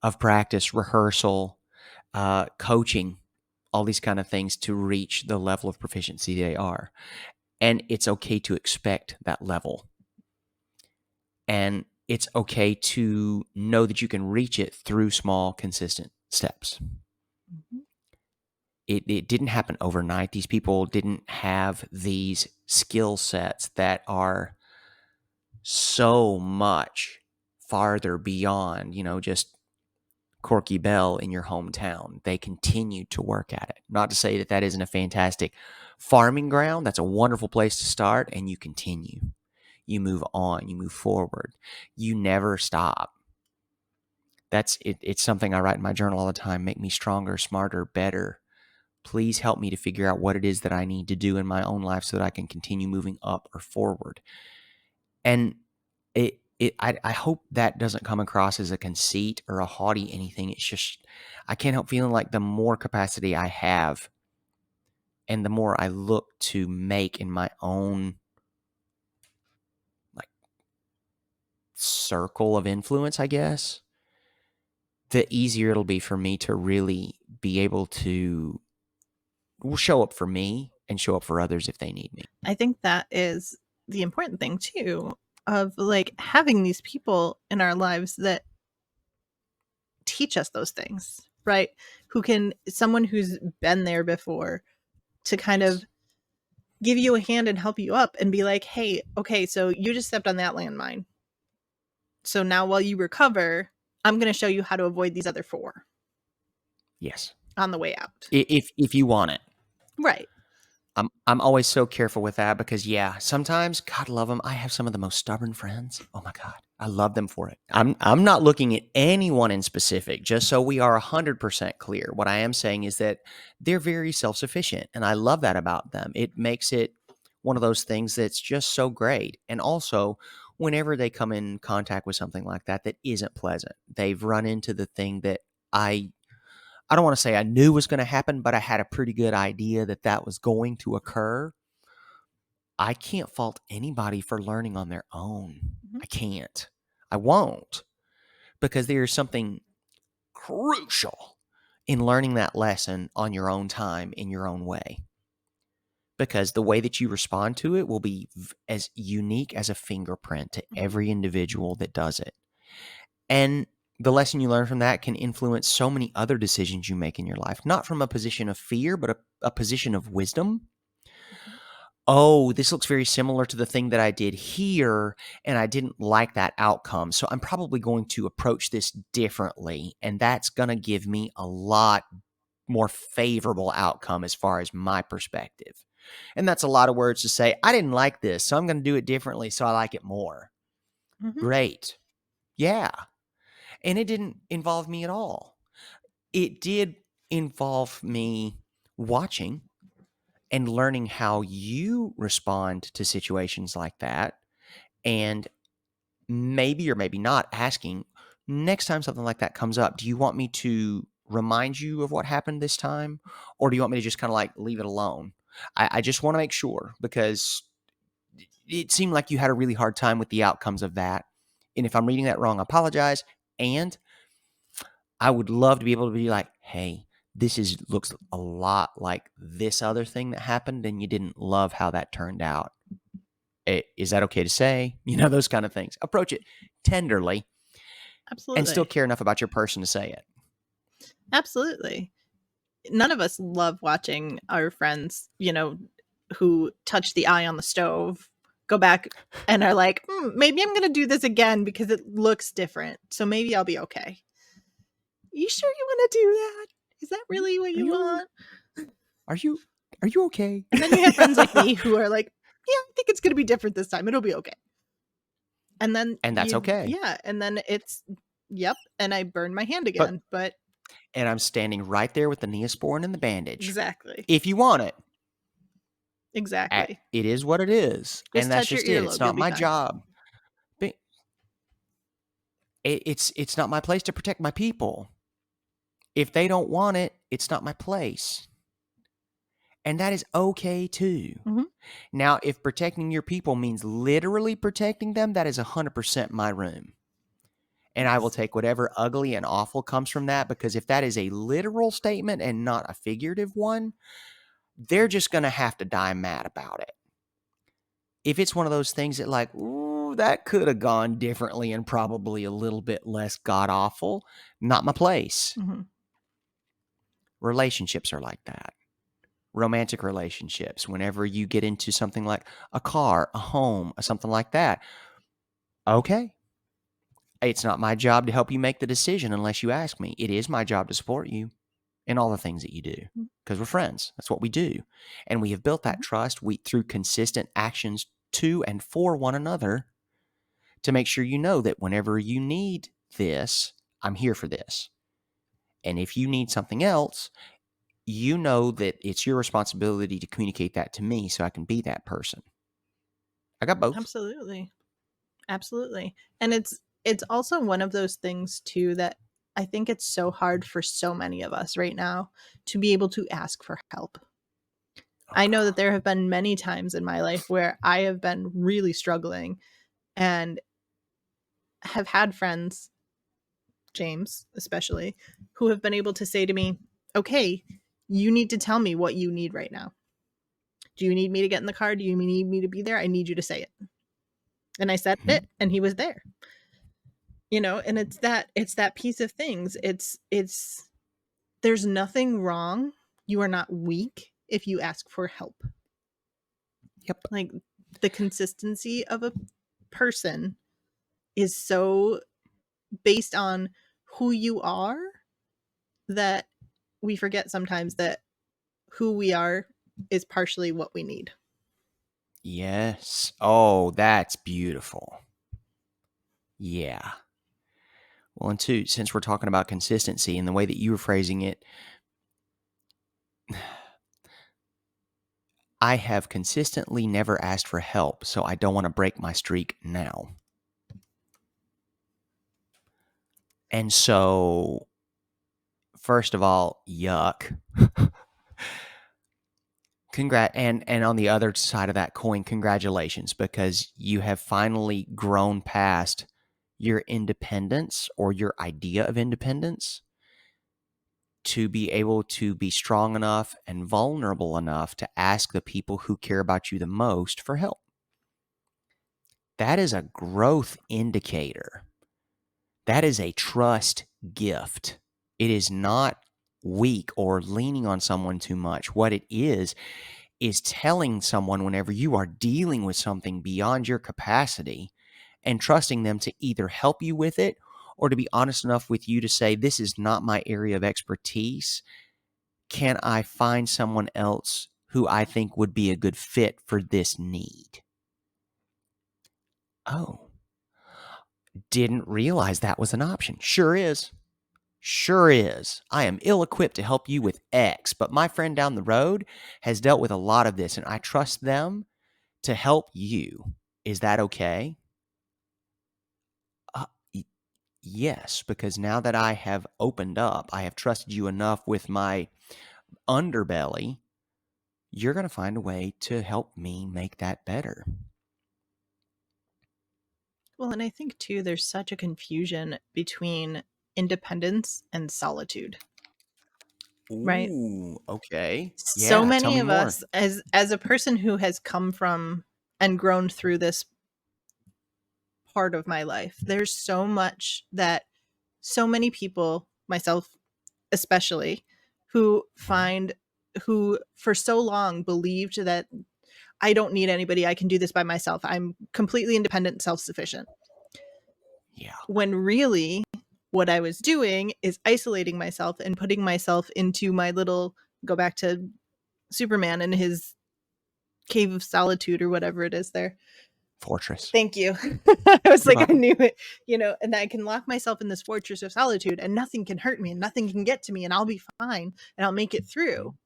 of practice, rehearsal, coaching, all these kind of things to reach the level of proficiency they are. And it's okay to expect that level. And it's okay to know that you can reach it through small, consistent steps. mhm, It didn't happen overnight. These people didn't have these skill sets that are so much farther beyond, just Corky Bell in your hometown. They continued to work at it. Not to say that that isn't a fantastic farming ground. That's a wonderful place to start, and you continue. You move on. You move forward. You never stop. That's it. It's something I write in my journal all the time. Make me stronger, smarter, better. Please help me to figure out what it is that I need to do in my own life so that I can continue moving up or forward. And I hope that doesn't come across as a conceit or a haughty anything. It's just, I can't help feeling like the more capacity I have and the more I look to make in my own like circle of influence, I guess, the easier it'll be for me to really be able to show up for me and show up for others if they need me. I think that is the important thing too. of like having these people in our lives that teach us those things, right? Who can, someone who's been there before, to kind of Yes. give you a hand and help you up and be like, hey, okay, so you just stepped on that landmine. So now while you recover, I'm going to show you how to avoid these other four Yes. on the way out. If you want it. Right. I'm always so careful with that because yeah, sometimes God love them. I have some of the most stubborn friends. Oh my God. I love them for it. I'm not looking at anyone in specific, just so we are 100% clear. What I am saying is that they're very self-sufficient and I love that about them. It makes it one of those things that's just so great. And also, whenever they come in contact with something like that that isn't pleasant, they've run into the thing that I I don't want to say I knew was going to happen, but I had a pretty good idea that that was going to occur. I can't fault anybody for learning on their own. Mhm. I can't. I won't because there is something crucial in learning that lesson on your own time in your own way. Because the way that you respond to it will be as unique as a fingerprint to Mhm. every individual that does it. And the lesson you learn from that can influence so many other decisions you make in your life, not from a position of fear, but a position of wisdom. Mhm. Oh, this looks very similar to the thing that I did here, and I didn't like that outcome. So I'm probably going to approach this differently, and that's going to give me a lot more favorable outcome as far as my perspective. And that's a lot of words to say, I didn't like this, so I'm going to do it differently so I like it more. Mhm. Great. Yeah. And it didn't involve me at all. It did involve me watching and learning how you respond to situations like that. And maybe or maybe not asking, next time something like that comes up, do you want me to remind you of what happened this time? Or do you want me to just kind of like leave it alone? I just want to make sure because it seemed like you had a really hard time with the outcomes of that. And if I'm reading that wrong, I apologize. And I would love to be able to be like, hey, this is looks a lot like this other thing that happened, and you didn't love how that turned out. Is that okay to say? You know, those kind of things. Approach it tenderly and still Absolutely. care enough about your person to say it. Absolutely. None of us love watching our friends, who touch the eye on the stove, go back and are like, maybe I'm going to do this again because it looks different. So maybe I'll be okay. You sure you want to do that? Is that Are you really what are you you want? are you are you okay? And then you have friends like me who are like, yeah, I think it's going to be different this time. It'll be okay. And then And that's okay. yeah. And then it's, yep. And I burned my hand But again. But and I'm standing right there with the Neosporin and the bandage. exactly. If you want it, Exactly. it is what it is, and Just that's touch your just it. It's earlobe. You'll not be my fine. job. It's not my place to protect my people. If they don't want it, it's not my place. And that is okay too. Hmm. Now, if protecting your people means literally protecting them, that is 100% my room. And I will Yes. take whatever ugly and awful comes from that because if that is a literal statement and not a figurative one, they're just going to have to die mad about it. If it's one of those things that, like, ooh, that could have gone differently and probably a little bit less god awful, not my place. Hmm. Relationships are like that. Romantic relationships, whenever you get into something like a car, a home, something like that, okay. It's not my job to help you make the decision unless you ask me. It is my job to support you in all the things that you do because we're friends. That's what we do. And we have built that Hmm. trust through consistent actions to and for one another to make sure you know that whenever you need this, I'm here for this. And if you need something else, you know that it's your responsibility to communicate that to me so I can be that person. I got both. Absolutely. Absolutely. And it's also one of those things too that I think it's so hard for so many of us right now to be able to ask for help. Oh, I know that God. there have been many times in my life where I have been really struggling and have had friends, James especially, who have been able to say to me, "Okay, you need to tell me what you need right now. Do you need me to get in the car? Do you need me to be there? I need you to say it." And I said Mhm. it and he was there. And it's that piece of things. It's there's nothing wrong. You are not weak if you ask for help. Yep. Like, the consistency of a person is so based on who you are that we forget sometimes that who we are is partially what we need. Yes. Oh, that's beautiful. Yeah. Well, and two, since we're talking about consistency and the way that you were phrasing it, I have consistently never asked for help, so I don't want to break my streak now. And so, first of all, yuck. And on the other side of that coin, congratulations, because you have finally grown past your independence or your idea of independence to be able to be strong enough and vulnerable enough to ask the people who care about you the most for help. That is a growth indicator. That is a trust gift. It is not weak or leaning on someone too much. What it is telling someone whenever you are dealing with something beyond your capacity and trusting them to either help you with it or to be honest enough with you to say, this is not my area of expertise. Can I find someone else who I think would be a good fit for this need? Oh, didn't realize that was an option. Sure is. Sure is. I am ill equipped to help you with X, but my friend down the road has dealt with a lot of this, and I trust them to help you. Is that okay? Uh, y- yes, because now that I have opened up, I have trusted you enough with my underbelly, you're going to find a way to help me make that better. Well, and I think too there's such a confusion between independence and solitude, right? Ooh, okay. So Yeah, tell many me of more. us, as a person who has come from and grown through this part of my life, there's so much that so many people, myself especially, who Mhm. find who for so long believed that I don't need anybody, I can do this by myself, I'm completely independent and self-sufficient, Yeah, when really what I was doing is isolating myself and putting myself into my little, go back to Superman and his cave of solitude or whatever it is there. fortress. Thank you. I was You're like, I welcome. knew it, and I can lock myself in this fortress of solitude and nothing can hurt me and nothing can get to me and I'll be fine and I'll make it through. Mhm.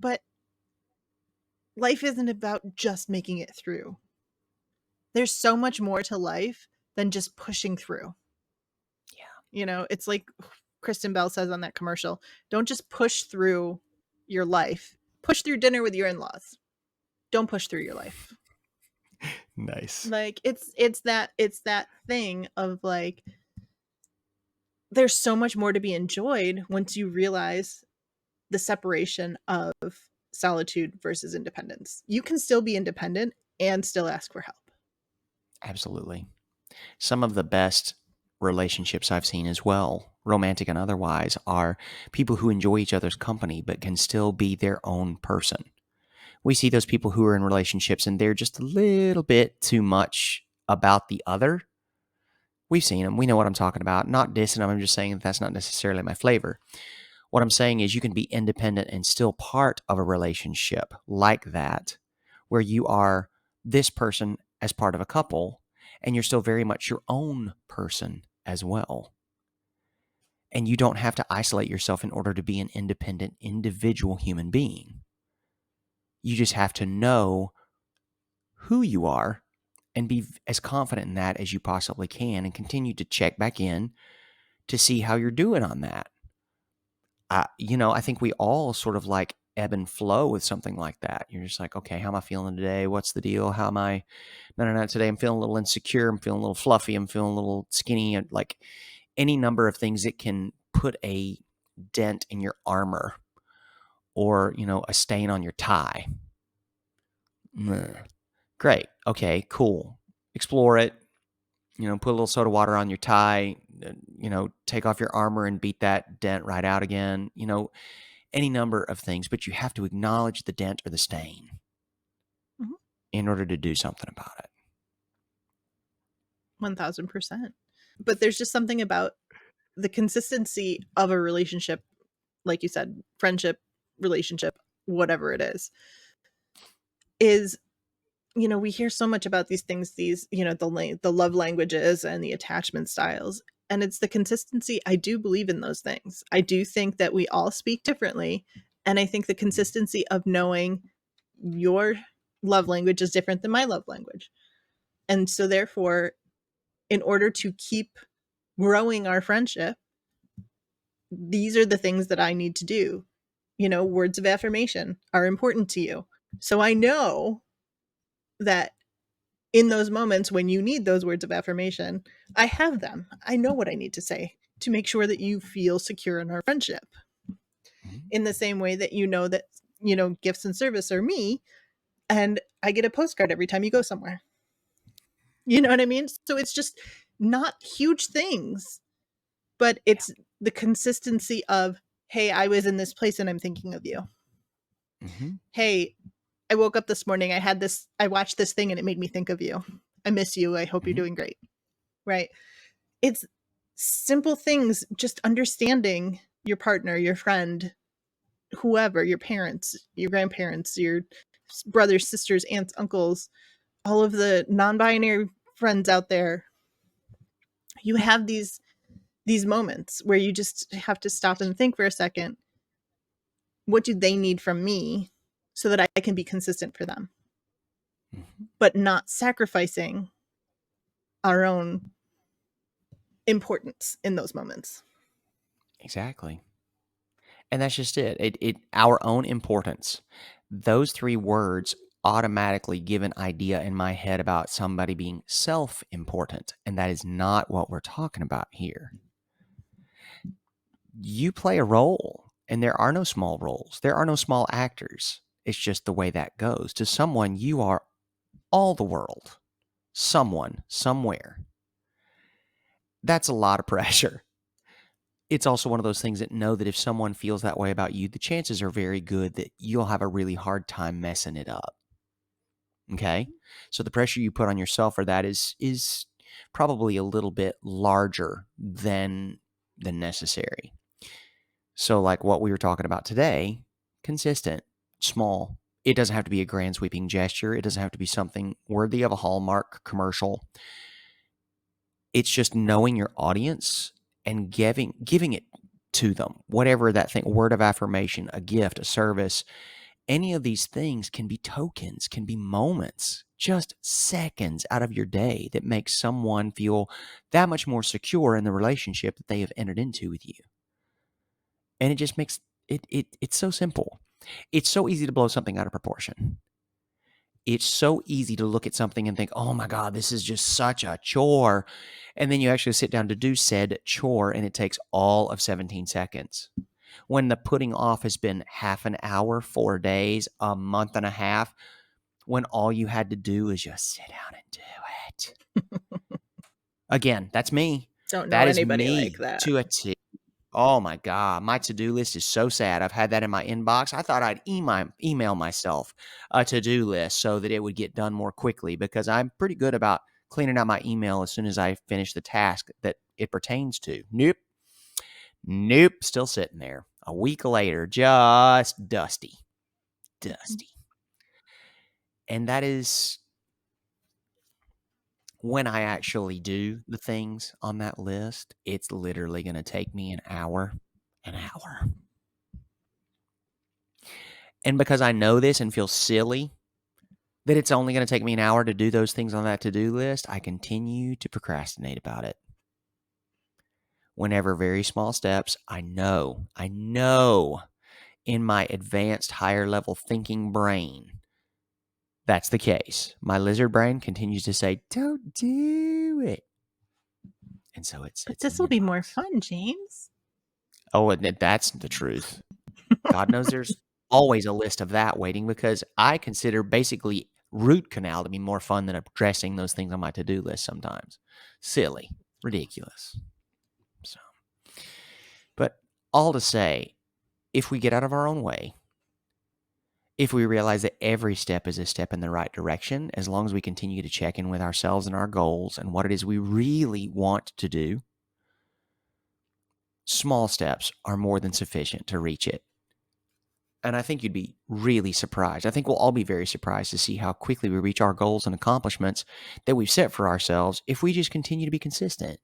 But life isn't about just making it through. There's so much more to life than just pushing through. Yeah, It's like Kristen Bell says on that commercial, don't just push through your life. Push through dinner with your in-laws. Don't push through your life. nice. Like, it's that thing of like, there's so much more to be enjoyed once you realize the separation of solitude versus independence. You can still be independent and still ask for help. Absolutely. Some of the best relationships I've seen as well, romantic and otherwise, are people who enjoy each other's company but can still be their own person. We see those people who are in relationships and they're just a little bit too much about the other. We've seen them. We know what I'm talking about. Not dissing them. I'm just saying that that's not necessarily my flavor. What I'm saying is you can be independent and still part of a relationship like that, where you are this person as part of a couple, and you're still very much your own person as well. And you don't have to isolate yourself in order to be an independent, individual human being. You just have to know who you are and be as confident in that as you possibly can and continue to check back in to see how you're doing on that. I think we all sort of like ebb and flow with something like that. You're just like, okay, how am I feeling today? What's the deal? How am I? No, no, no. Today I'm feeling a little insecure. I'm feeling a little fluffy. I'm feeling a little skinny. And like any number of things that can put a dent in your armor or, a stain on your tie. Great. Okay, cool. explore it, put a little soda water on your tie, take off your armor and beat that dent right out again, any number of things, but you have to acknowledge the dent or the stain Mhm. in order to do something about it. 1000%. But there's just something about the consistency of a relationship, like you said, friendship, relationship, whatever it is, we hear so much about these things, the love languages and the attachment styles, and it's the consistency. I do believe in those things. I do think that we all speak differently, and I think the consistency of knowing your love language is different than my love language. And so therefore, in order to keep growing our friendship, these are the things that I need to do. Words of affirmation are important to you. So I know that in those moments when you need those words of affirmation, I have them. I know what I need to say to make sure that you feel secure in our friendship. Mhm. In the same way that gifts and service are me, and I get a postcard every time you go somewhere. You know what I mean? So it's just not huge things, but Yeah. it's the consistency of, hey, I was in this place and I'm thinking of you. Mhm. Hey, I woke up this morning, I watched this thing and it made me think of you. I miss you. I hope you're Mhm. doing great. Right? It's simple things, just understanding your partner, your friend, whoever, your parents, your grandparents, your brothers, sisters, aunts, uncles, all of the non-binary friends out there. You have these moments where you just have to stop and think for a second, what do they need from me so that I can be consistent for them, Mhm. but not sacrificing our own importance in those moments. Exactly. And that's just it. Our own importance. Those 3 words automatically give an idea in my head about somebody being self-important, and that is not what we're talking about here. You play a role, and there are no small roles. There are no small actors. It's just the way that goes. To someone, you are all the world. Someone, somewhere. That's a lot of pressure. It's also one of those things that know that if someone feels that way about you, the chances are very good that you'll have a really hard time messing it up. Okay? So the pressure you put on yourself for that is probably a little bit larger than necessary. So like what we were talking about today, consistent, small. It doesn't have to be a grand sweeping gesture. It doesn't have to be something worthy of a Hallmark commercial. It's just knowing your audience and giving it to them. Whatever that thing, word of affirmation, a gift, a service, any of these things can be tokens, can be moments, just seconds out of your day that make someone feel that much more secure in the relationship that they have entered into with you. And it just makes it's so simple. It's so easy to blow something out of proportion. It's so easy to look at something and think, "Oh my god, this is just such a chore." And then you actually sit down to do said chore and it takes all of 17 seconds. When the putting off has been half an hour, 4 days, a month and a half, when all you had to do is just sit down and do it. Again, that's me. Don't know That is anybody like me that. to a T. Oh my god, my to-do list is so sad. I've had that in my inbox. I thought I'd email myself a to-do list so that it would get done more quickly because I'm pretty good about cleaning out my email as soon as I finish the task that it pertains to. Nope. Nope, still sitting there. A week later, just dusty. Mhm. Dusty. And that is when I actually do the things on that list, it's literally going to take me an hour. An hour. And because I know this and feel silly that it's only going to take me an hour to do those things on that to-do list, I continue to procrastinate about it. Whenever very small steps, I know in my advanced higher level thinking brain, that's the case. My lizard brain continues to say, don't do it. And so it But sits in this the will be more inbox. fun, James. Oh, and that's the truth. God knows there's always a list of that waiting because I consider basically root canal to be more fun than addressing those things on my to-do list sometimes. Silly, ridiculous. So, but all to say, if we get out of our own way, if we realize that every step is a step in the right direction, as long as we continue to check in with ourselves and our goals and what it is we really want to do, small steps are more than sufficient to reach it. And I think you'd be really surprised. I think we'll all be very surprised to see how quickly we reach our goals and accomplishments that we've set for ourselves if we just continue to be consistent.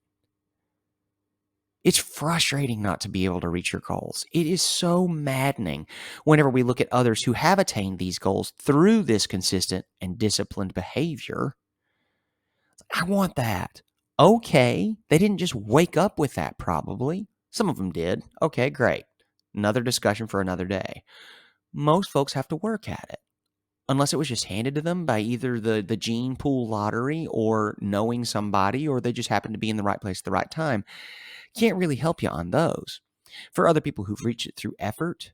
It's frustrating not to be able to reach your goals. It is so maddening whenever we look at others who have attained these goals through this consistent and disciplined behavior. I want that. Okay, they didn't just wake up with that, probably. Some of them did. Okay, great. Another discussion for another day. Most folks have to work at it. Unless it was just handed to them by either the gene pool lottery or knowing somebody, or they just happened to be in the right place at the right time. Can't really help you on those. For other people who've reached it through effort,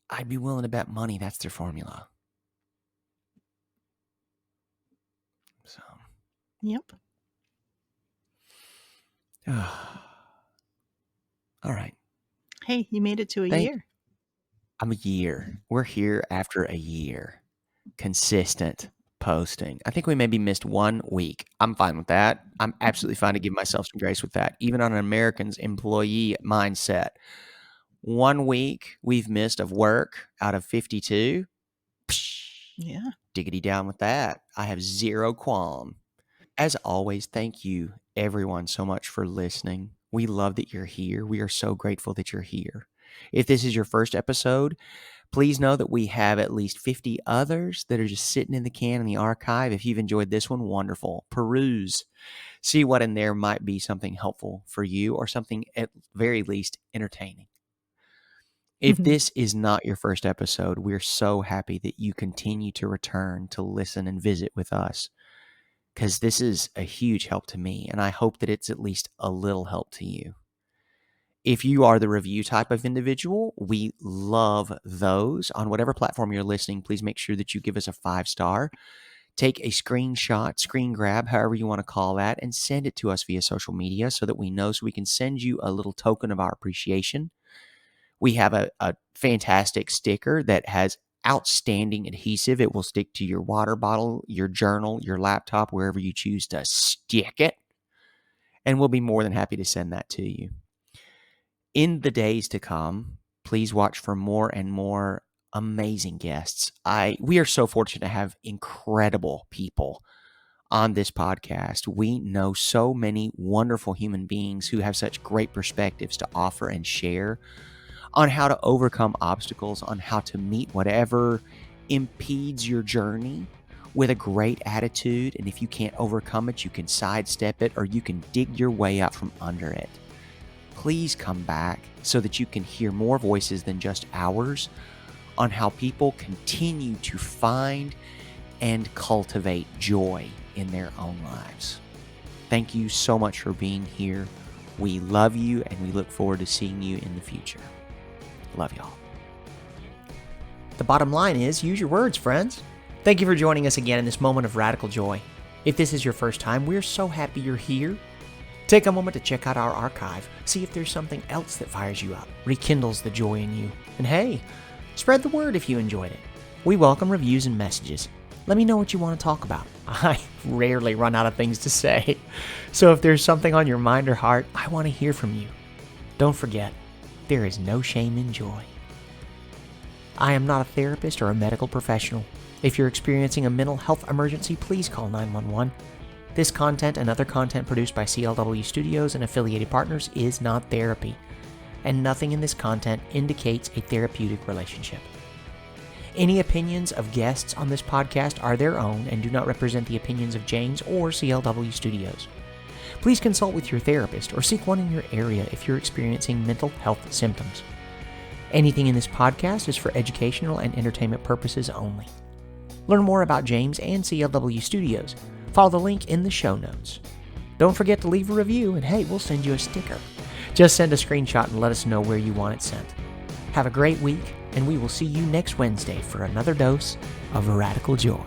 I'd be willing to bet money that's their formula. So, Yep. all right. Hey, you made it to a year. I'm a year. We're here after a year. Consistent posting. I think we maybe missed 1 week. I'm fine with that. I'm absolutely fine to give myself some grace with that. Even on an American's employee mindset. 1 week we've missed of work out of 52. Yeah. Diggity down with that. I have zero qualm. As always, thank you everyone so much for listening. We love that you're here. We are so grateful that you're here. If this is your first episode, please know that we have at least 50 others that are just sitting in the can in the archive. If you've enjoyed this one, wonderful. Peruse. See what in there might be something helpful for you or something at very least entertaining. If this is not your first episode, we're so happy that you continue to return to listen and visit with us, because this is a huge help to me, and I hope that it's at least a little help to you. If you are the review type of individual, we love those. On whatever platform you're listening, please make sure that you give us a 5-star. Take a screenshot, screen grab, however you want to call that, and send it to us via social media so that we know, so we can send you a little token of our appreciation. We have a fantastic sticker that has outstanding adhesive. It will stick to your water bottle, your journal, your laptop, wherever you choose to stick it. And we'll be more than happy to send that to you. In the days to come, please watch for more and more amazing guests. We are so fortunate to have incredible people on this podcast. We know so many wonderful human beings who have such great perspectives to offer and share on how to overcome obstacles, on how to meet whatever impedes your journey with a great attitude. And if you can't overcome it, you can sidestep it, or you can dig your way out from under it. Please come back so that you can hear more voices than just ours on how people continue to find and cultivate joy in their own lives. Thank you so much for being here. We love you, and we look forward to seeing you in the future. Love y'all. The bottom line is, use your words, friends. Thank you for joining us again in this moment of radical joy. If this is your first time, we're so happy you're here. Take a moment to check out our archive. See if there's something else that fires you up, rekindles the joy in you. And hey, spread the word if you enjoyed it. We welcome reviews and messages. Let me know what you want to talk about. I rarely run out of things to say. So if there's something on your mind or heart, I want to hear from you. Don't forget, there is no shame in joy. I am not a therapist or a medical professional. If you're experiencing a mental health emergency, please call 911. This content and other content produced by CLW Studios and affiliated partners is not therapy, and nothing in this content indicates a therapeutic relationship. Any opinions of guests on this podcast are their own and do not represent the opinions of James or CLW Studios. Please consult with your therapist or seek one in your area if you're experiencing mental health symptoms. Anything in this podcast is for educational and entertainment purposes only. Learn more about James and CLW Studios. Follow the link in the show notes. Don't forget to leave a review, and hey, we'll send you a sticker. Just send a screenshot and let us know where you want it sent. Have a great week. and we will see you next Wednesday for another dose of radical joy.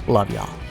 Love y'all.